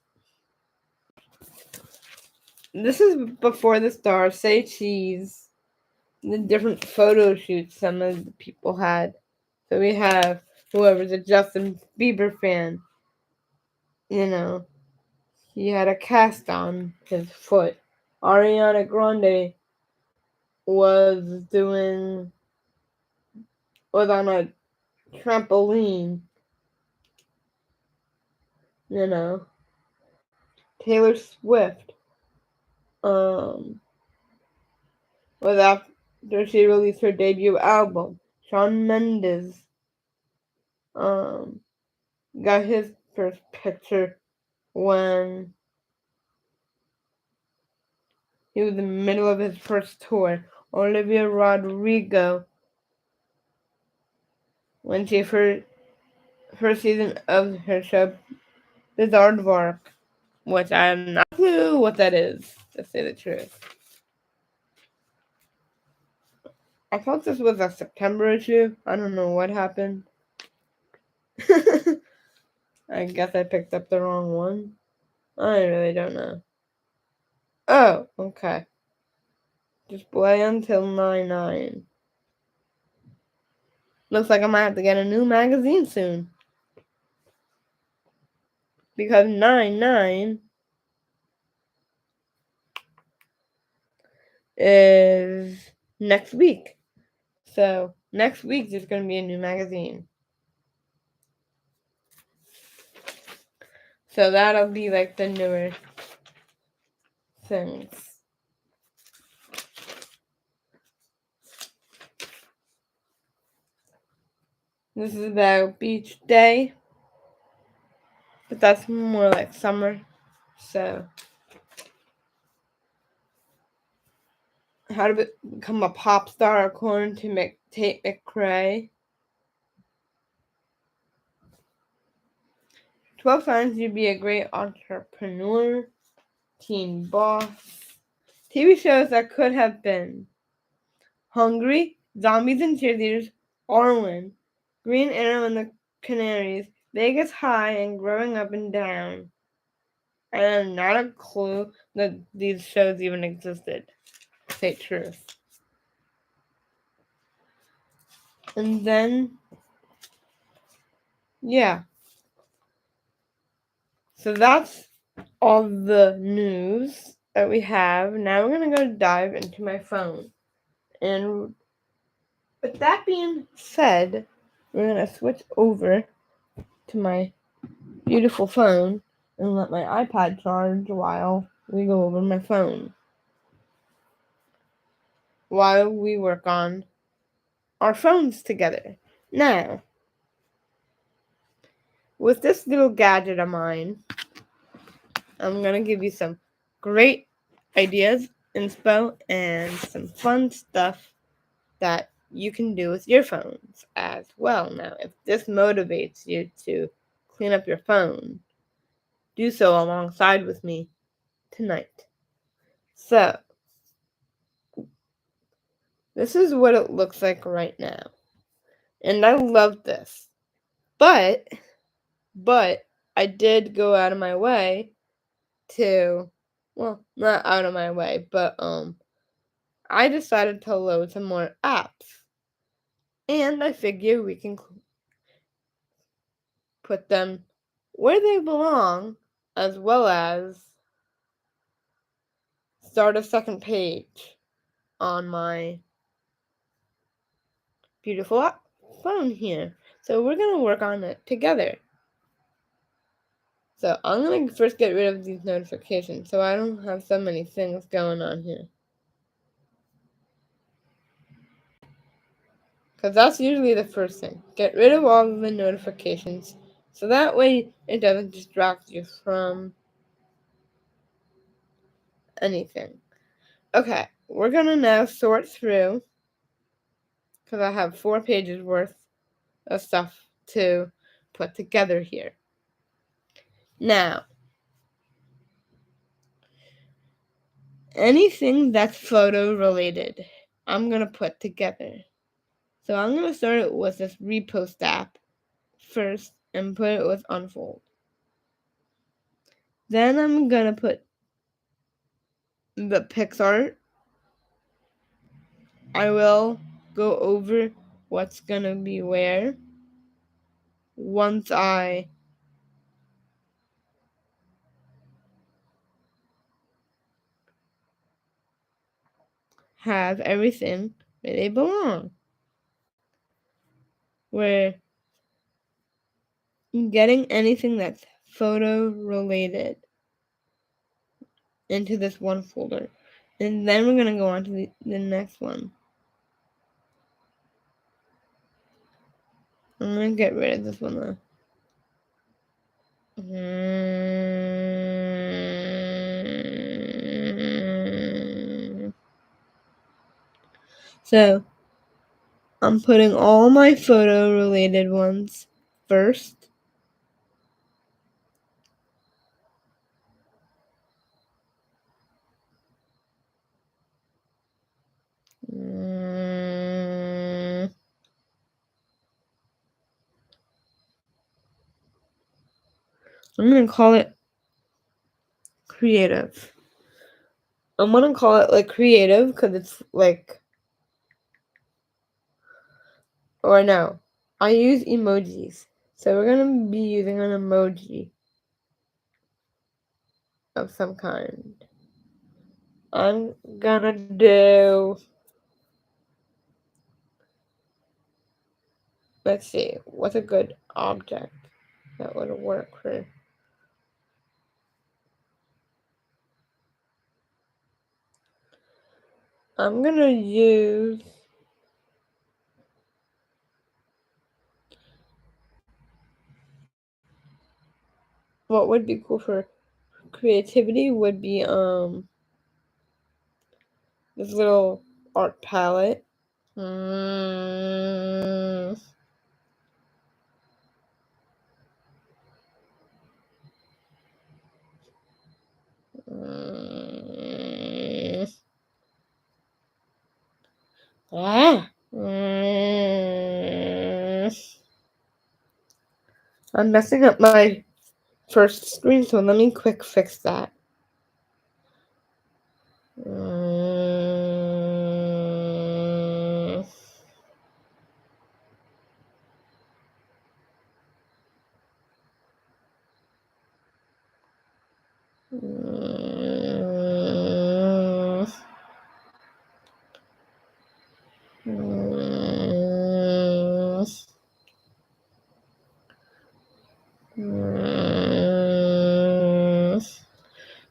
This is before the stars say cheese. The different photo shoots some of the people had. So we have whoever's a Justin Bieber fan. You know, he had a cast on his foot. Ariana Grande was on a trampoline. You know, Taylor Swift was after she released her debut album. Shawn Mendes got his first picture when he was in the middle of his first tour. Olivia Rodrigo, when she first season of her show Bizarre Work, which I have not a clue what that is, to say the truth. I thought this was a September issue. I don't know what happened. I guess I picked up the wrong one. I really don't know. Oh, okay. Display until 9/9. Looks like I might have to get a new magazine soon. Because 9/9 is next week. So next week there's going to be a new magazine. So that'll be like the newer things. This is about beach day. But that's more like summer. So how to become a pop star according to Tate McRae. 12 signs you'd be a great entrepreneur. Teen boss. TV shows that could have been. Hungry, Zombies and Cheerleaders, Orwin, Green Arrow and the Canaries, Vegas High, and Growing Up and Down. I had not a clue that these shows even existed. To say truth. And then, yeah. So that's all the news that we have. Now we're going to go dive into my phone. And with that being said, we're going to switch over to my beautiful phone and let my iPad charge while we go over my phone. While we work on our phones together. Now, with this little gadget of mine, I'm going to give you some great ideas, inspo, and some fun stuff that you can do with your phones as well. Now, if this motivates you to clean up your phone, do so alongside with me tonight. So, this is what it looks like right now. And I love this. But I did go out of my way to, well, not out of my way, but I decided to load some more apps. And I figure we can put them where they belong, as well as start a second page on my beautiful phone here. So we're going to work on it together. So I'm going to first get rid of these notifications so I don't have so many things going on here. Because that's usually the first thing. Get rid of all of the notifications so that way it doesn't distract you from anything. Okay, we're going to now sort through, because I have 4 pages worth of stuff to put together here. Now, anything that's photo related, I'm going to put together. So I'm going to start it with this repost app first and put it with unfold. Then I'm going to put the Pixar. I will go over what's going to be where once I have everything where they belong. We're getting anything that's photo related into this one folder. And then we're going to go on to the next one. I'm going to get rid of this one though. So, I'm putting all my photo related ones first. I'm going to call it creative. I'm going to call it like creative because it's like, or no, I use emojis. So we're going to be using an emoji of some kind. I'm going to do, let's see, what's a good object that would work for. I'm going to use what would be cool for creativity would be this little art palette. I'm messing up my first screen, so let me quick fix that.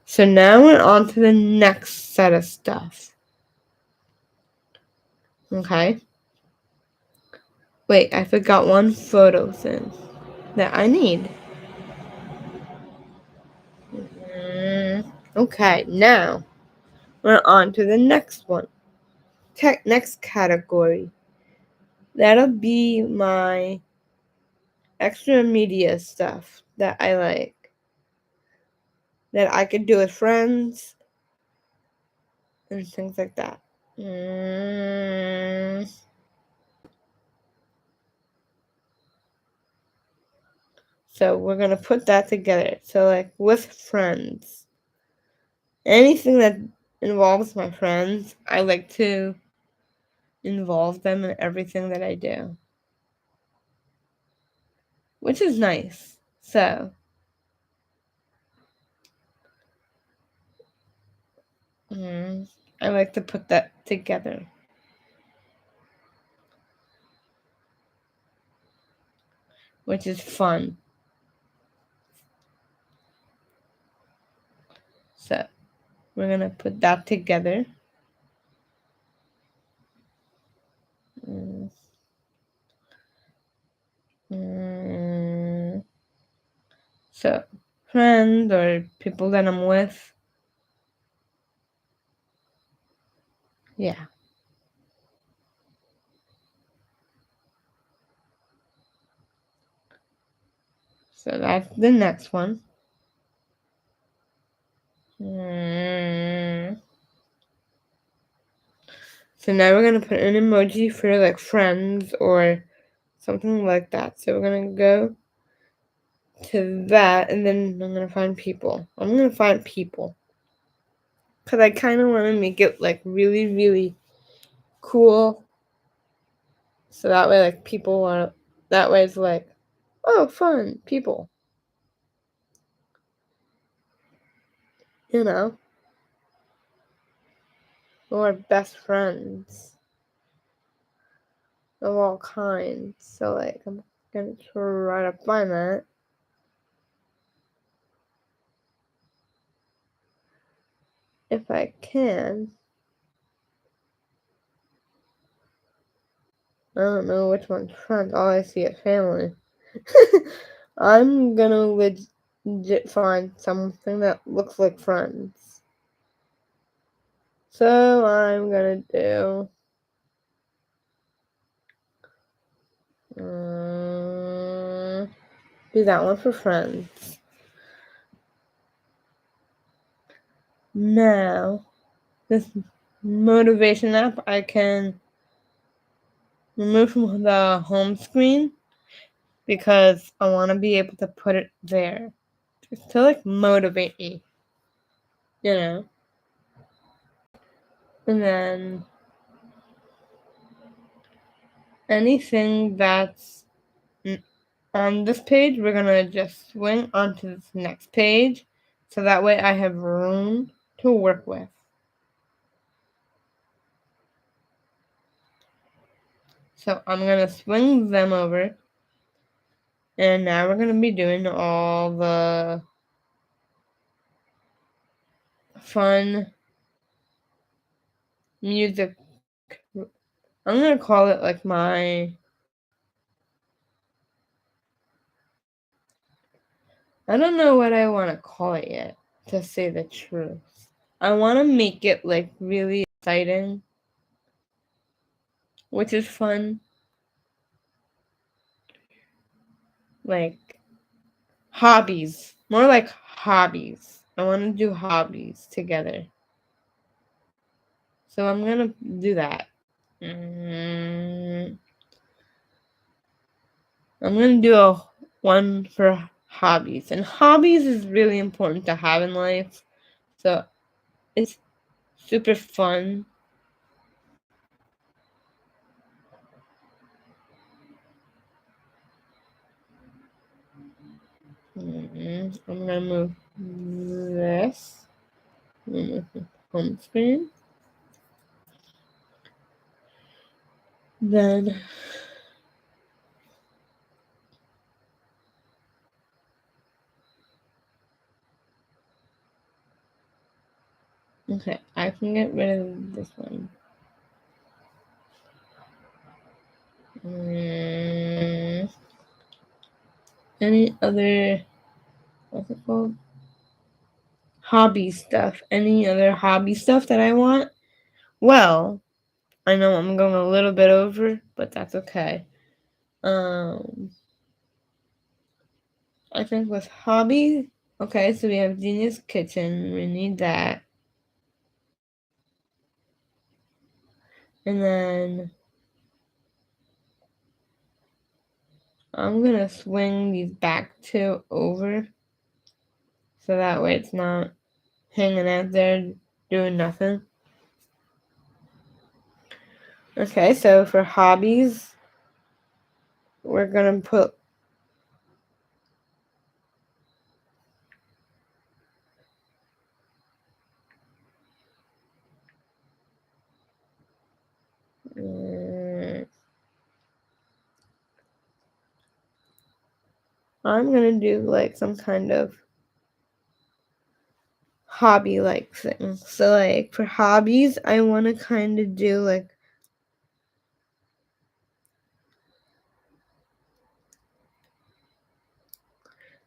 So now we're on to the next set of stuff. Okay. Wait, I forgot one photo thing that I need. Okay, now we're on to the next one. Next category. That'll be my extra media stuff that I like. That I could do with friends and things like that. So we're going to put that together. So like with friends. Anything that involves my friends, I like to involve them in everything that I do. Which is nice. So I like to put that together. Which is fun. So we're going to put that together. So friends or people that I'm with. Yeah. So that's the next one. So now we're going to put an emoji for like friends or something like that. So we're going to go to that, and then I'm going to find people. I'm going to find people. Because I kind of want to make it like really, really cool. So that way, like, people want, that way it's like, oh, fun, people. You know? Or best friends of all kinds. So, like, I'm gonna try to find that. If I can. I don't know which one's friends. All I see is family. I'm gonna legit find something that looks like friends. So I'm gonna do that one for friends. Now, this motivation app I can remove from the home screen because I want to be able to put it there just to like motivate me, you know. And then anything that's on this page, we're gonna just swing onto this next page, so that way I have room to work with. So I'm gonna swing them over, and now we're gonna be doing all the fun music. I'm gonna call it like I don't know what I want to call it yet, to say the truth. I want to make it like really exciting, which is fun. Like hobbies, more like hobbies. I want to do hobbies together. So I'm gonna do that. I'm gonna do one for hobbies, and hobbies is really important to have in life. So it's super fun. I'm gonna move this. Move the home screen. Then okay, I can get rid of this one. Any other, what's it called? Hobby stuff. Any other hobby stuff that I want? Well, I know I'm going a little bit over, but that's okay. I think with hobby, okay, so we have Genius Kitchen. We need that. And then I'm gonna swing these back two over, so that way it's not hanging out there doing nothing. Okay, so for hobbies, we're gonna put I'm gonna do like some kind of hobby like thing. So like for hobbies, I want to kind of do like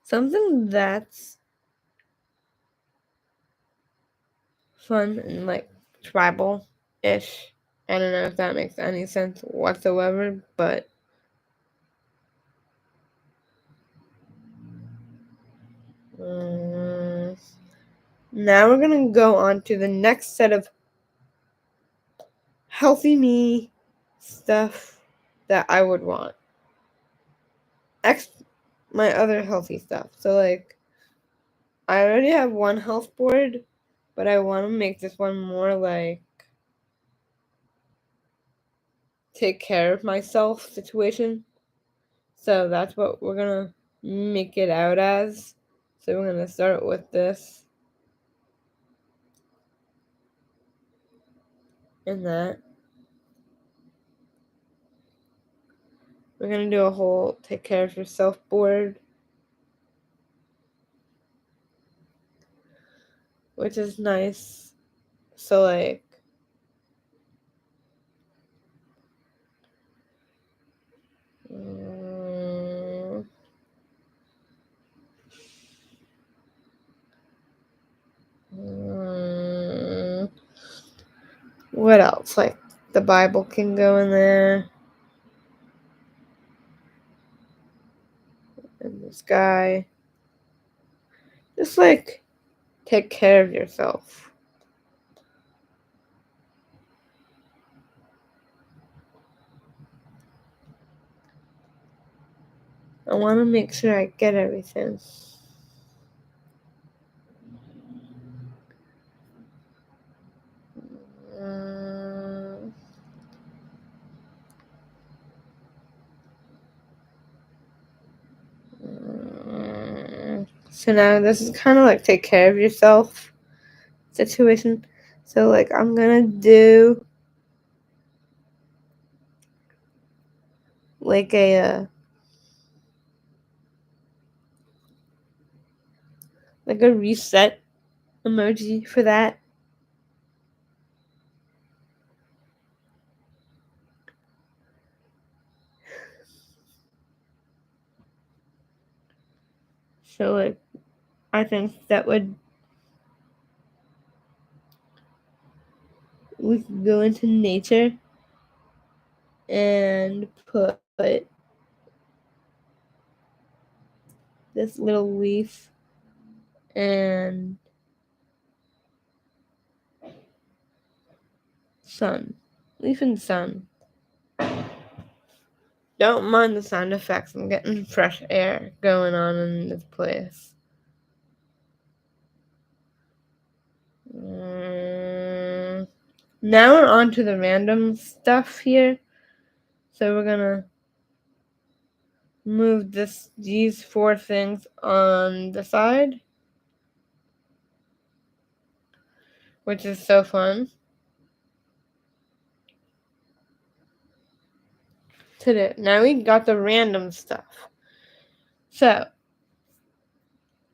something that's fun and like tribal-ish. I don't know if that makes any sense whatsoever, but Now we're going to go on to the next set of healthy me stuff that I would want. My other healthy stuff. So, like, I already have one health board, but I want to make this one more like take care of myself situation. So that's what we're going to make it out as. So we're going to start with this and that. We're going to do a whole take care of yourself board, which is nice. So, like, what else? Like, the Bible can go in there. And this guy. Just, like, take care of yourself. I want to make sure I get everything. So now this is kind of like take care of yourself situation. So, like, I'm gonna do like a reset emoji for that. So, like, I think that we could go into nature and put this little leaf and sun. Leaf and sun. Don't mind the sound effects. I'm getting fresh air going on in this place. Now we're on to the random stuff here. So we're gonna move these 4 things on the side, which is so fun to do. Now we got the random stuff. So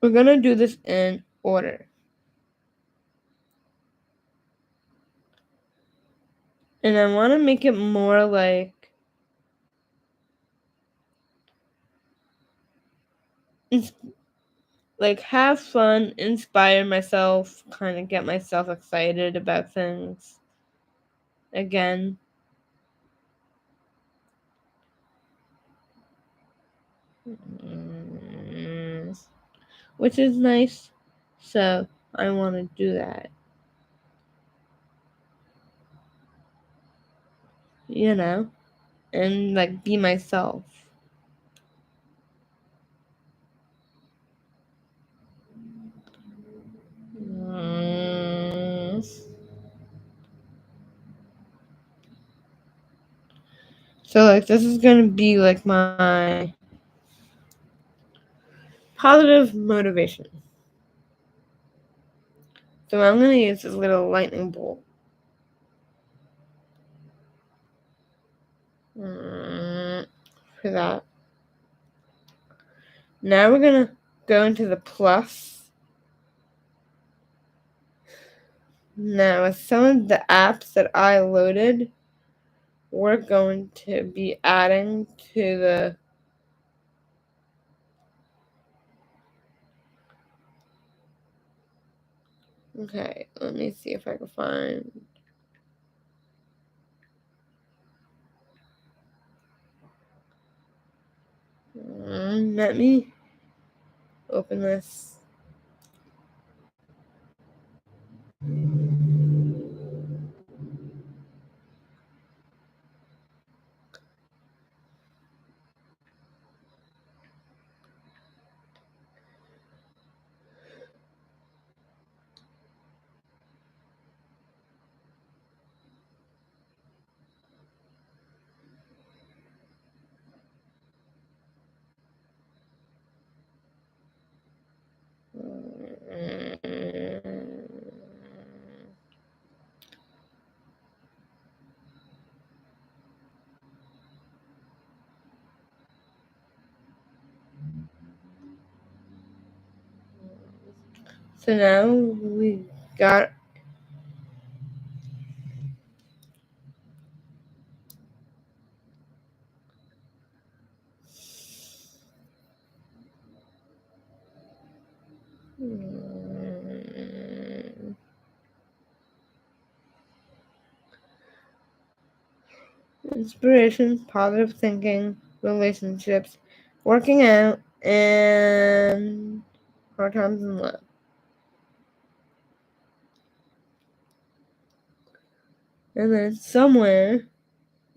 we're gonna do this in order. And I want to make it more like have fun, inspire myself, kind of get myself excited about things again. Which is nice. So I want to do that. You know, and like be myself. So, like, this is gonna be like my positive motivation. So I'm gonna use this little lightning bolt. For that. Now we're gonna go into the plus. Now, with some of the apps that I loaded, we're going to be adding to the okay, let me see if I can find let me open this. So now we got inspiration, positive thinking, relationships, working out, and hard times in love. And then somewhere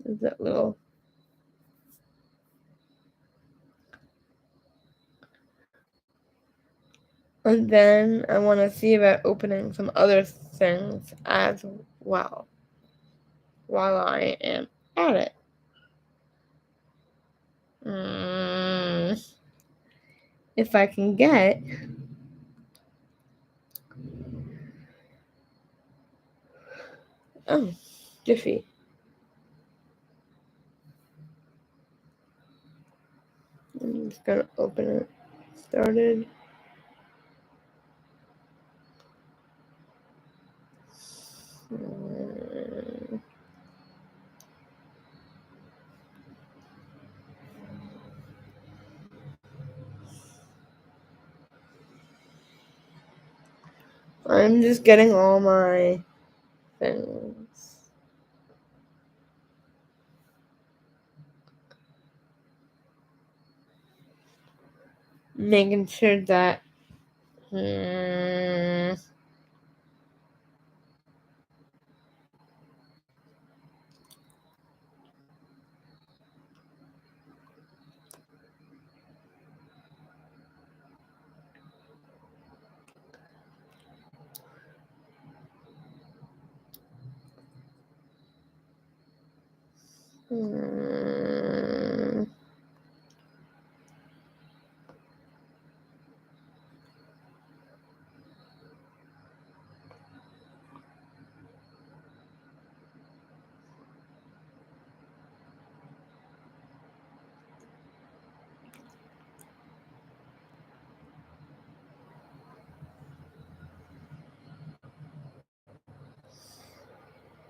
is that little. And then I want to see about opening some other things as well while I am at it. If I can get Jiffy. I'm just gonna open it. Started. I'm just getting all my things. Making sure that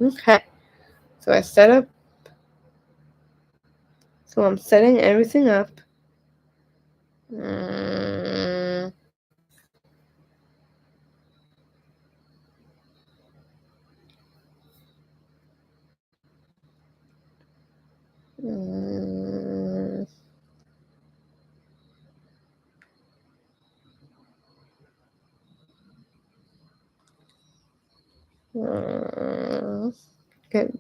okay. So I set up. So I'm setting everything up. Good.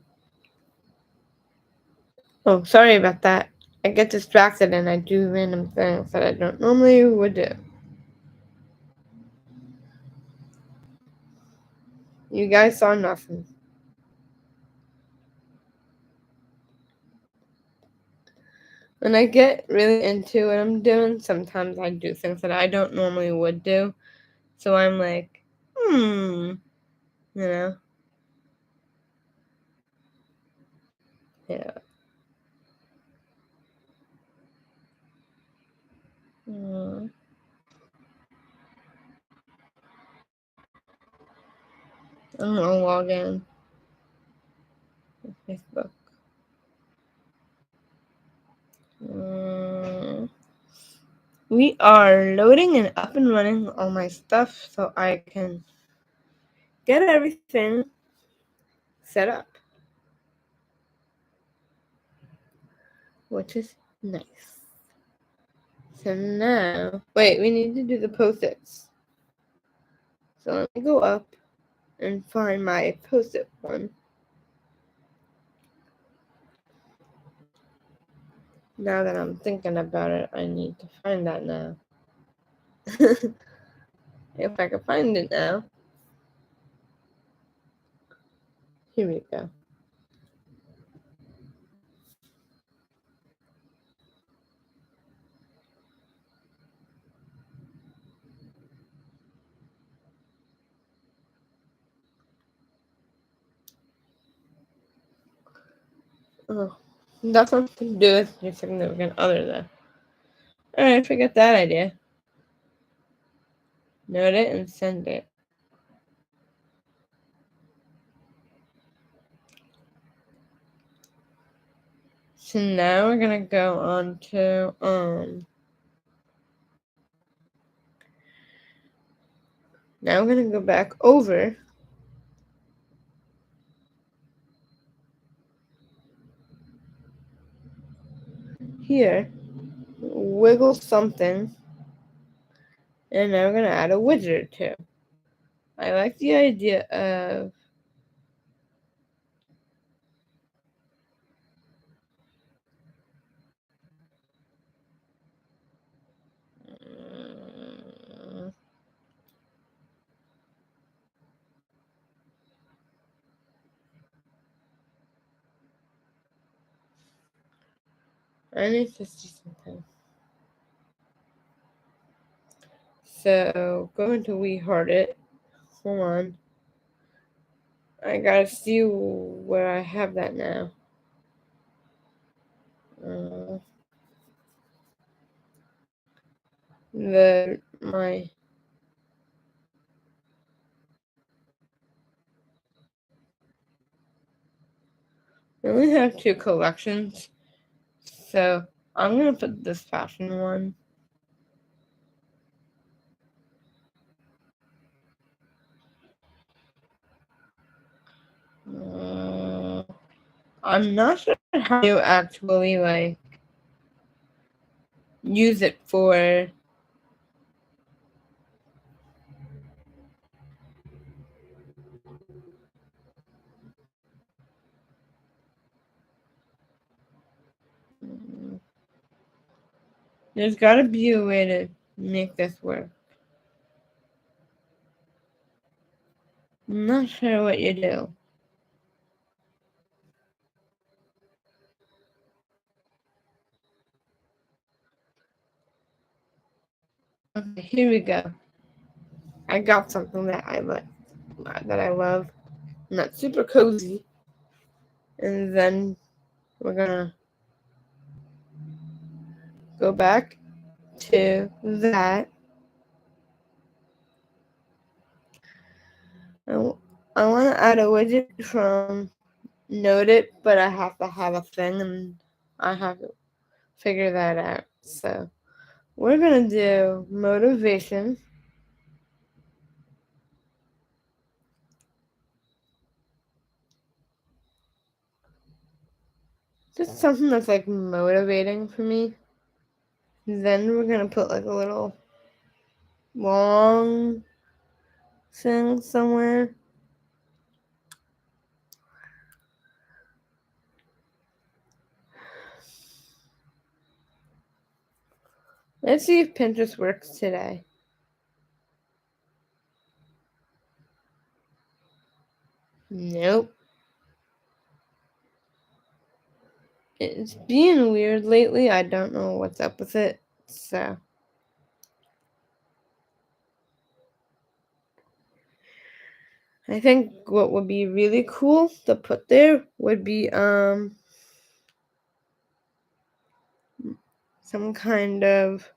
Oh, sorry about that. I get distracted and I do random things that I don't normally would do. You guys saw nothing. When I get really into what I'm doing, sometimes I do things that I don't normally would do. So I'm like, you know? Yeah. I'm gonna log in to Facebook. We are loading and up and running all my stuff so I can get everything set up, which is nice. So now, wait, we need to do the post-its. So let me go up and find my post-it one. Now that I'm thinking about it, I need to find that now. If I can find it now. Here we go. Oh, that's something to do with your significant other, though. Alright, forget that idea. note it, and send it. So now we're gonna go on to now we're gonna go back over here, wiggle something, and now we're gonna add a widget too. I like the idea of I need to see something. So go into We Heart It. Hold on. I gotta see where I have that now. My I only have 2 collections, so I'm gonna put this fashion one. I'm not sure how you actually use it for. There's gotta be a way to make this work. I'm not sure what you do. Okay, here we go. I got something that I like, that I love, and that's super cozy. And then we're gonna go back to that. I want to add a widget from Note It, but I have to have a thing, and I have to figure that out. So we're gonna do motivation. Just something that's like motivating for me. Then we're gonna put like a little long thing somewhere. Let's see if Pinterest works today. Nope. It's being weird lately. I don't know what's up with it. So I think what would be really cool to put there would be some kind of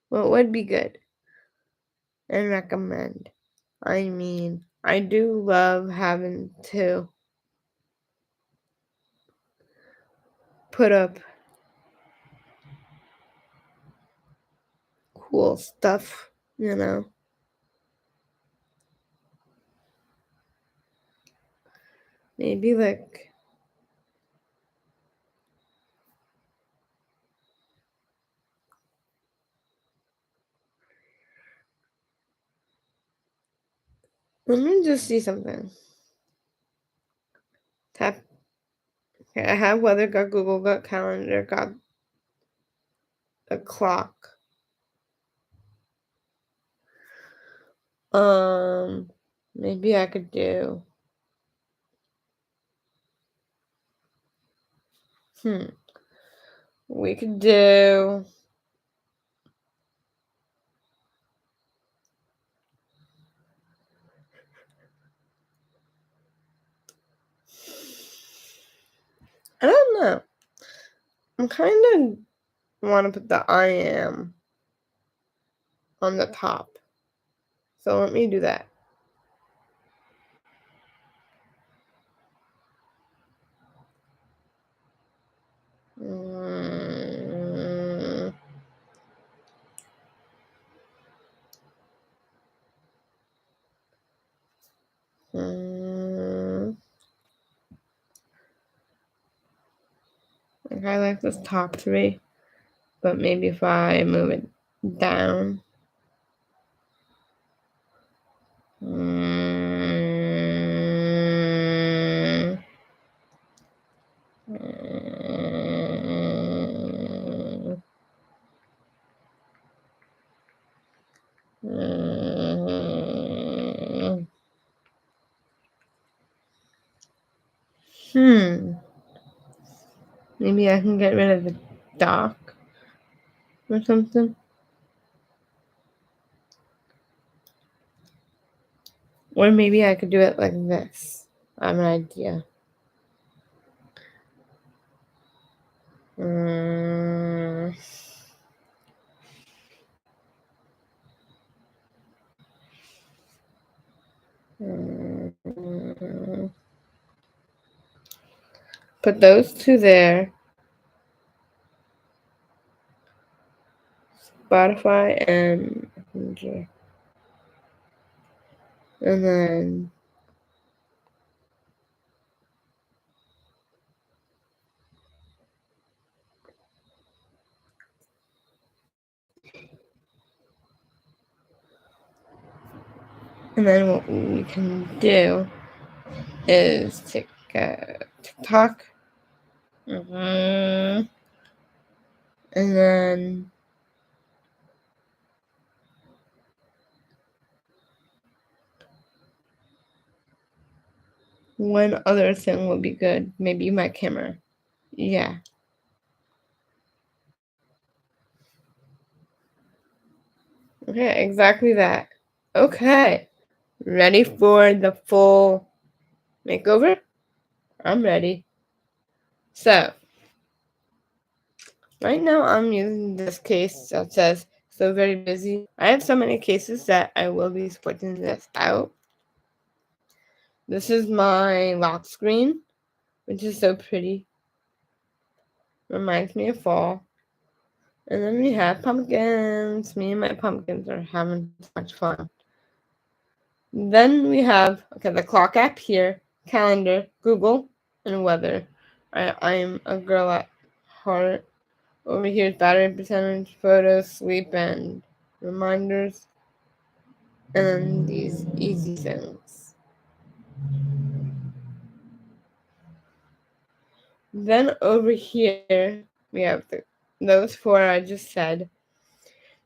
what would be good and recommend. I mean, I do love having to put up cool stuff, you know. Maybe like let me just see something. Tap. Okay, I have weather, got Google, got calendar, got a clock. Maybe I could do. We could do. know. I'm kind of want to put the I am on the top. So let me do that. I like this top 3, but maybe if I move it down. Maybe I can get rid of the dock or something. Or maybe I could do it like this. I have an idea. Put those 2 there. Spotify and Messenger. And then what we can do is take TikTok. And then one other thing would be good. Maybe my camera. Yeah. Okay, exactly that. Okay. Ready for the full makeover? I'm ready. So, right now I'm using this case that says so very busy. I have so many cases that I will be switching this out. This is my lock screen, which is so pretty. Reminds me of fall. And then we have pumpkins. Me and my pumpkins are having so much fun. Then we have the clock app here, calendar, Google, and weather. I'm a girl at heart. Over here is battery percentage, photos, sleep, and reminders. And then these easy things. Then over here we have those 4 I just said.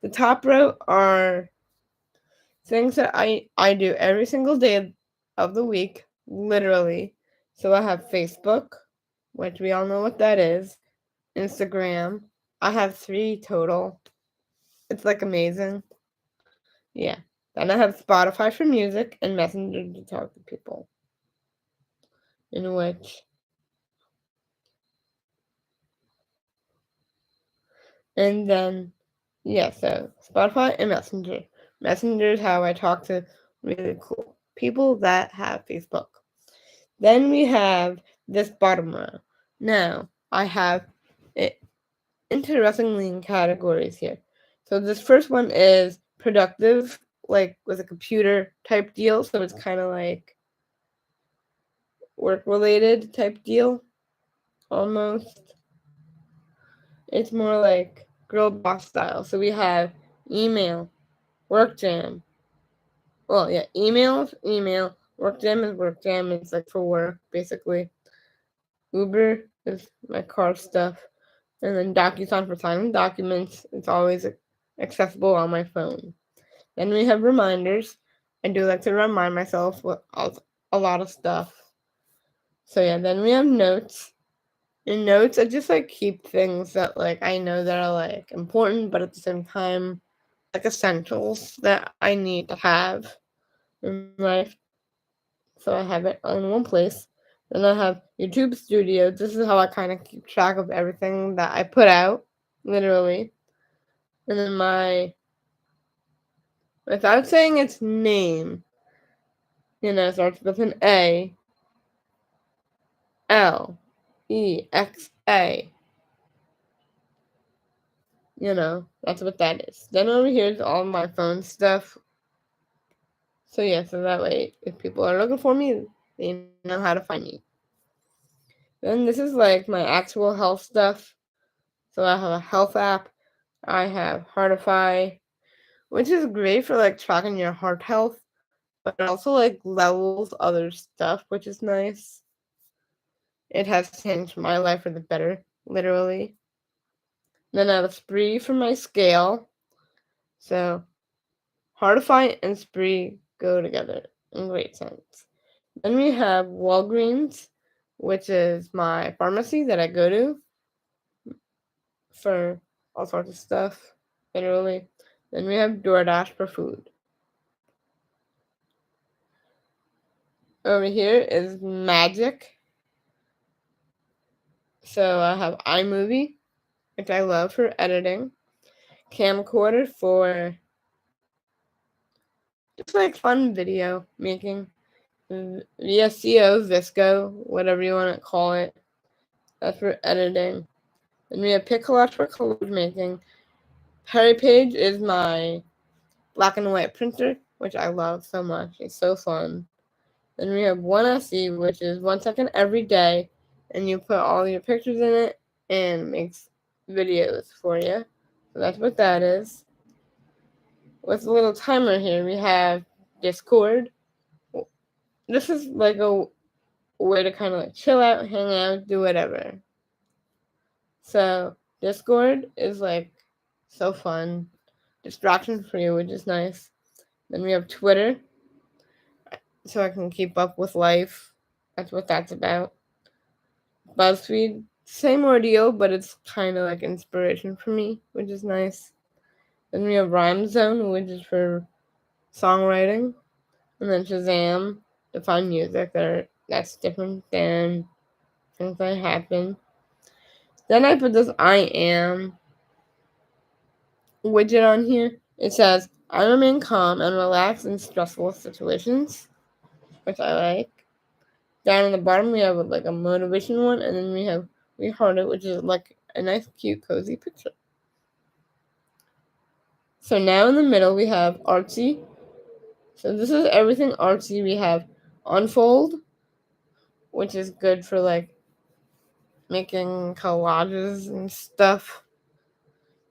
The top row are things that I do every single day of the week, literally. So I have Facebook, which we all know what that is. Instagram. I have 3 total. It's like amazing. Yeah. Then I have Spotify for music and Messenger to talk to people. In which and then so Spotify and Messenger. Messenger is how I talk to really cool people that have Facebook. Then we have this bottom row. Now I have it interestingly in categories here. So this first one is productive, like with a computer type deal. So it's kind of like work related type deal, almost. It's more like girl boss style. So we have email, work jam. Well, yeah, email, work jam is work jam. It's like for work, basically. Uber is my car stuff. And then DocuSign for signing documents. It's always accessible on my phone. Then we have reminders. I do like to remind myself with a lot of stuff. So yeah, then we have notes. In notes, I just like keep things that like I know that are like important, but at the same time, like essentials that I need to have in life. So I have it in one place. Then I have YouTube Studio. This is how I kind of keep track of everything that I put out, literally. And then without saying its name, starts with an Alexa. That's what that is. Then over here is all my phone stuff. So that way, if people are looking for me, they know how to find me. Then this is like my actual health stuff. So I have a health app. I have Heartify, which is great for like tracking your heart health, but it also like levels other stuff, which is nice. It has changed my life for the better, literally. Then I have Spree for my scale. So Heartify and Spree go together in great sense. Then we have Walgreens, which is my pharmacy that I go to for all sorts of stuff, literally. Then we have DoorDash for food. Over here is Magic. So I have iMovie, which I love for editing. Camcorder for just like fun video making. VSCO, Visco, whatever you want to call it. That's for editing. Then we have Pixar for collage making. Perry Page is my black and white printer, which I love so much. It's so fun. Then we have 1SE, which is 1 second every day, and you put all your pictures in it and makes videos for you. So that's what that is. With a little timer here, we have Discord. This is like a way to kind of like chill out, hang out, do whatever. So Discord is like so fun, distraction free, which is nice. Then we have Twitter, so I can keep up with life. That's what that's about. BuzzFeed, same ordeal, but it's kind of like inspiration for me, which is nice. Then we have Rhyme Zone, which is for songwriting, and then Shazam to find music that's different than things that happen. Then I put this I am widget on here. It says, I remain calm and relaxed in stressful situations, which I like. Down on the bottom, we have like a motivation one, and then we have We Heart It, which is like a nice, cute, cozy picture. So now in the middle, we have Artsy. So this is everything artsy. We have Unfold, which is good for like making collages and stuff.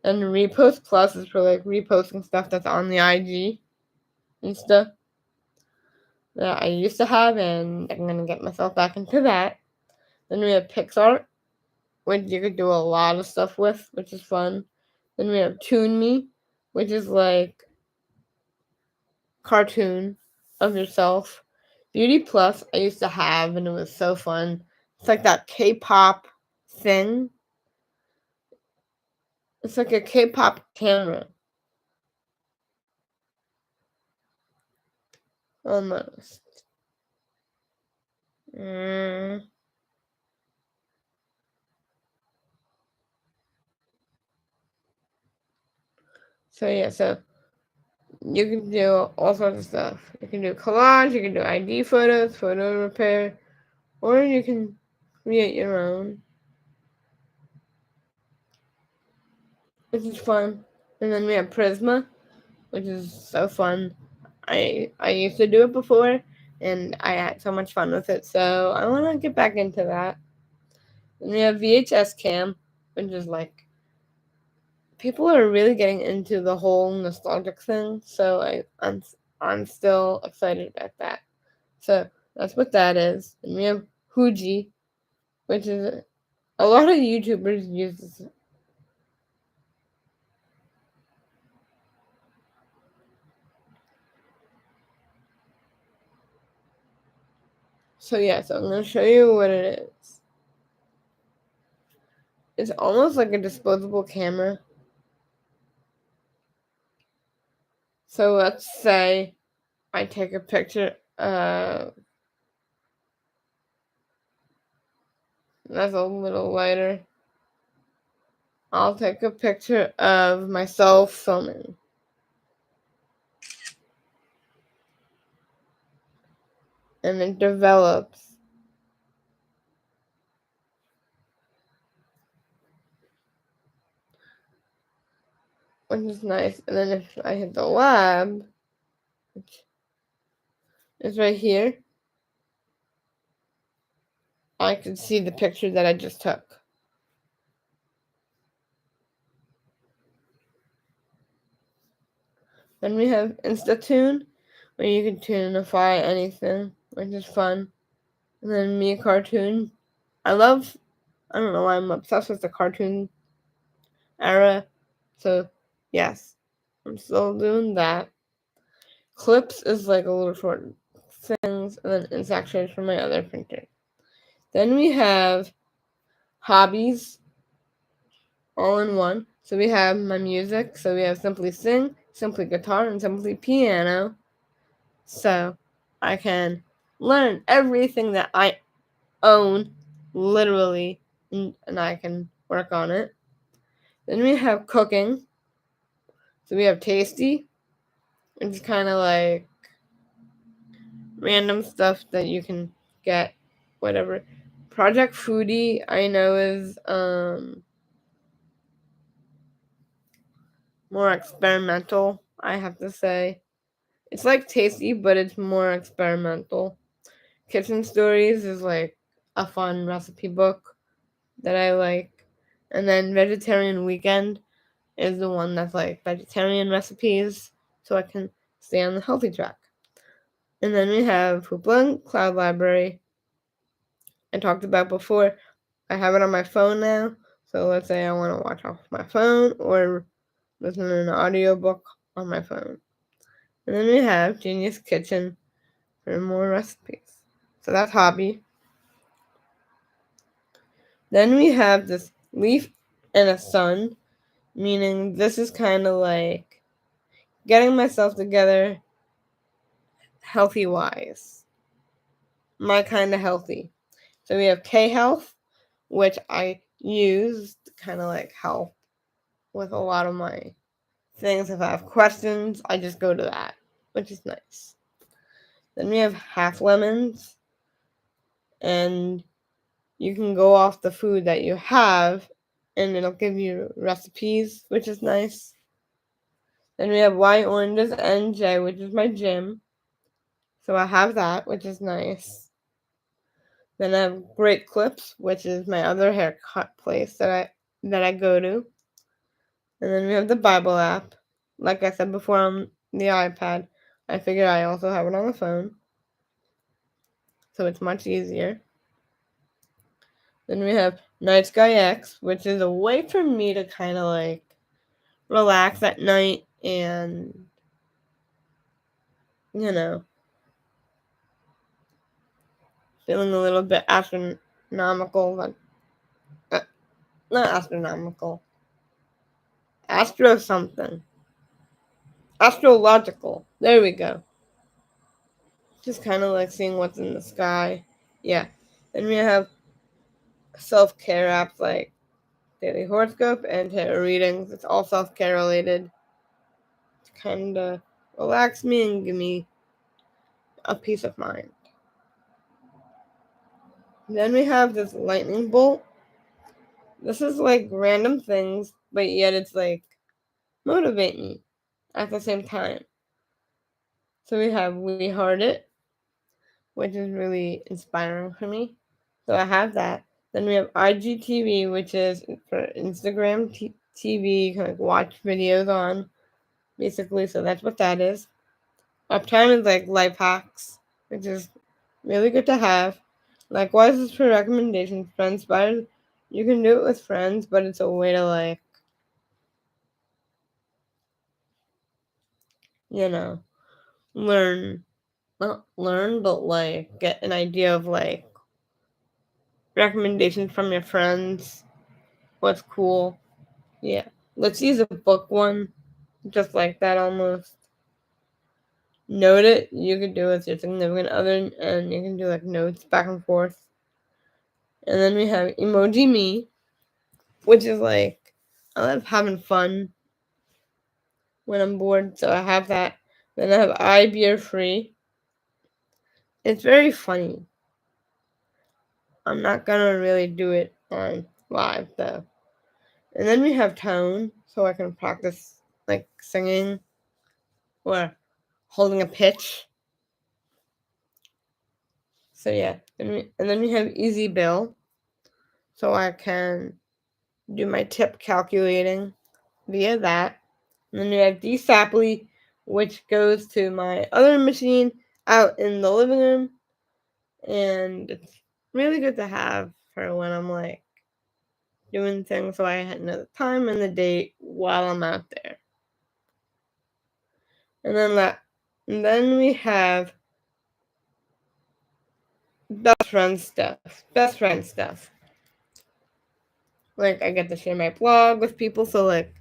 And Repost Plus is for like reposting stuff that's on the IG and stuff that I used to have, and I'm gonna get myself back into that. Then we have Pixar, which you could do a lot of stuff with, which is fun. Then we have Tune Me, which is like cartoon of yourself. Beauty Plus I used to have, and it was so fun. It's like that K-pop thing. It's like a K-pop camera. Almost. Mm. So you can do all sorts of stuff. You can do collage, you can do ID photos, photo repair, or you can create your own, which is fun. And then we have Prisma, which is so fun. I used to do it before, and I had so much fun with it, so I want to get back into that. And we have VHS Cam, which is like people are really getting into the whole nostalgic thing, so I'm still excited about that. So that's what that is. And we have Huji, which is a lot of YouTubers use this. So I'm gonna show you what it is. It's almost like a disposable camera. So let's say I take a picture of That's a little lighter. I'll take a picture of myself filming. And it develops. Which is nice. And then if I hit the lab, which is right here, I can see the picture that I just took. Then we have InstaTune, where you can tunify anything, which is fun. And then Me Cartoon. I don't know why I'm obsessed with the cartoon era. So, yes, I'm still doing that. Clips is like a little short things, and then instructions for my other printer. Then we have Hobbies, all in one. So we have my music. So we have Simply Sing, Simply Guitar, and Simply Piano. So I can learn everything that I own, literally, and I can work on it. Then we have cooking. So we have Tasty, which is kind of like random stuff that you can get, whatever. Project Foodie, I know, is more experimental, I have to say. It's like Tasty, but it's more experimental. Kitchen Stories is like a fun recipe book that I like. And then Vegetarian Weekend is the one that's like vegetarian recipes, so I can stay on the healthy track. And then we have Hoopla and Cloud Library. I talked about before. I have it on my phone now. So let's say I want to watch off my phone or listen to an audiobook on my phone. And then we have Genius Kitchen for more recipes. So that's hobby. Then we have this leaf and a sun, meaning this is kind of like getting myself together healthy wise. My kind of healthy. So we have K Health, which I use to kind of like help with a lot of my things. If I have questions, I just go to that, which is nice. Then we have Half Lemons, and you can go off the food that you have, and it'll give you recipes, which is nice. Then we have White Oranges NJ, which is my gym. So I have that, which is nice. Then I have Great Clips, which is my other haircut place that I go to. And then we have the Bible app. Like I said before on the iPad, I figured I also have it on the phone. So it's much easier. Then we have Night Sky X, which is a way for me to kind of like relax at night and, you know, feeling a little bit astronomical. Not astronomical. Astro something. Astrological. There we go. Just kind of like seeing what's in the sky. Yeah. Then we have self-care apps like Daily Horoscope and Tarot Readings. It's all self-care related to kind of relax me and give me a peace of mind. Then we have this lightning bolt. This is like random things, but yet it's like motivate me at the same time. So we have We Heart It, which is really inspiring for me. So I have that. Then we have IGTV, which is for Instagram TV. You can like watch videos on, basically. So that's what that is. Uptime is like life hacks, which is really good to have. Likewise, is for recommendations. Friends inspired. You can do it with friends, but it's a way to like, you know, learn. Not learn, but like get an idea of like recommendations from your friends. What's cool. Yeah. Let's use a book one. Just like that almost. Note it. You could do it with your significant other and you can do like notes back and forth. And then we have Emoji Me, which is like, I love having fun when I'm bored, so I have that. Then I have I Beer Free. It's very funny. I'm not gonna really do it on live though. And then we have Tone, so I can practice like singing or holding a pitch. So yeah, and then we have Easy Bill, so I can do my tip calculating via that. And then we have DSapply, which goes to my other machine out in the living room, and it's really good to have for when I'm like doing things, so I know the time and the date while I'm out there. And then we have best friend stuff. Best friend stuff. Like I get to share my blog with people, so like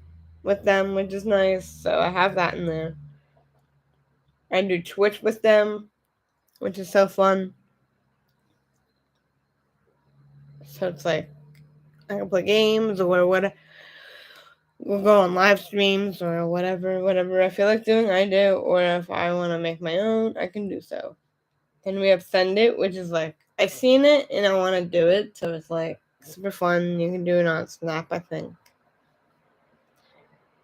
with them, which is nice. So I have that in there. I do Twitch with them, which is so fun. So it's like I can play games or what. We'll go on live streams or whatever I feel like doing, I do. Or if I want to make my own, I can do so. Then we have Send It, which is like I've seen it and I want to do it, so it's like super fun. You can do it on Snap, I think.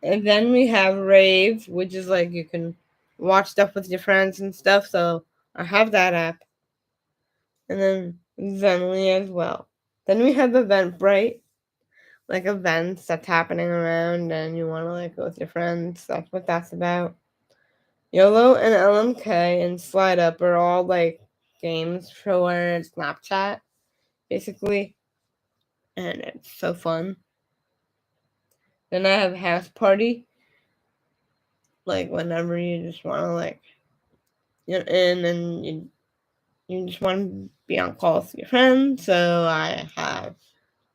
And then we have Rave, which is like you can watch stuff with your friends and stuff. So I have that app. And then Zenly as well. Then we have Eventbrite, like events that's happening around and you want to like go with your friends. That's what that's about. YOLO and LMK and Slide Up are all like games for Snapchat, basically. And it's so fun. Then I have House Party, like whenever you just want to like you're in and you just want to be on calls with your friends. So I have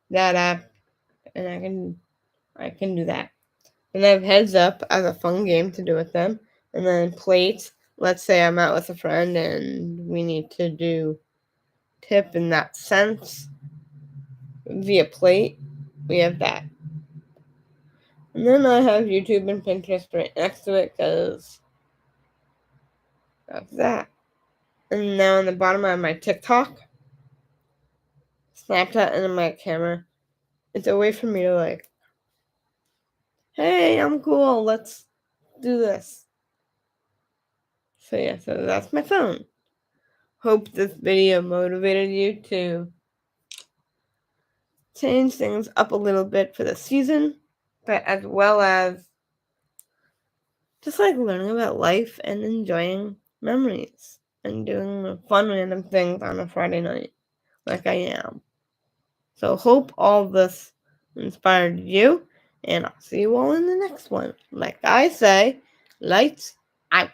that app and I can do that. And I have Heads Up as a fun game to do with them. And then Plates, let's say I'm out with a friend and we need to do tip in that sense via Plate. We have that. And then I have YouTube and Pinterest right next to it because of that. And now on the bottom I have my TikTok, Snapchat, and my camera. It's a way for me to like, hey, I'm cool, let's do this. So yeah, so that's my phone. Hope this video motivated you to change things up a little bit for the season, but as well as just like learning about life and enjoying memories and doing fun random things on a Friday night like I am. So hope all this inspired you, and I'll see you all in the next one. Like I say, lights out.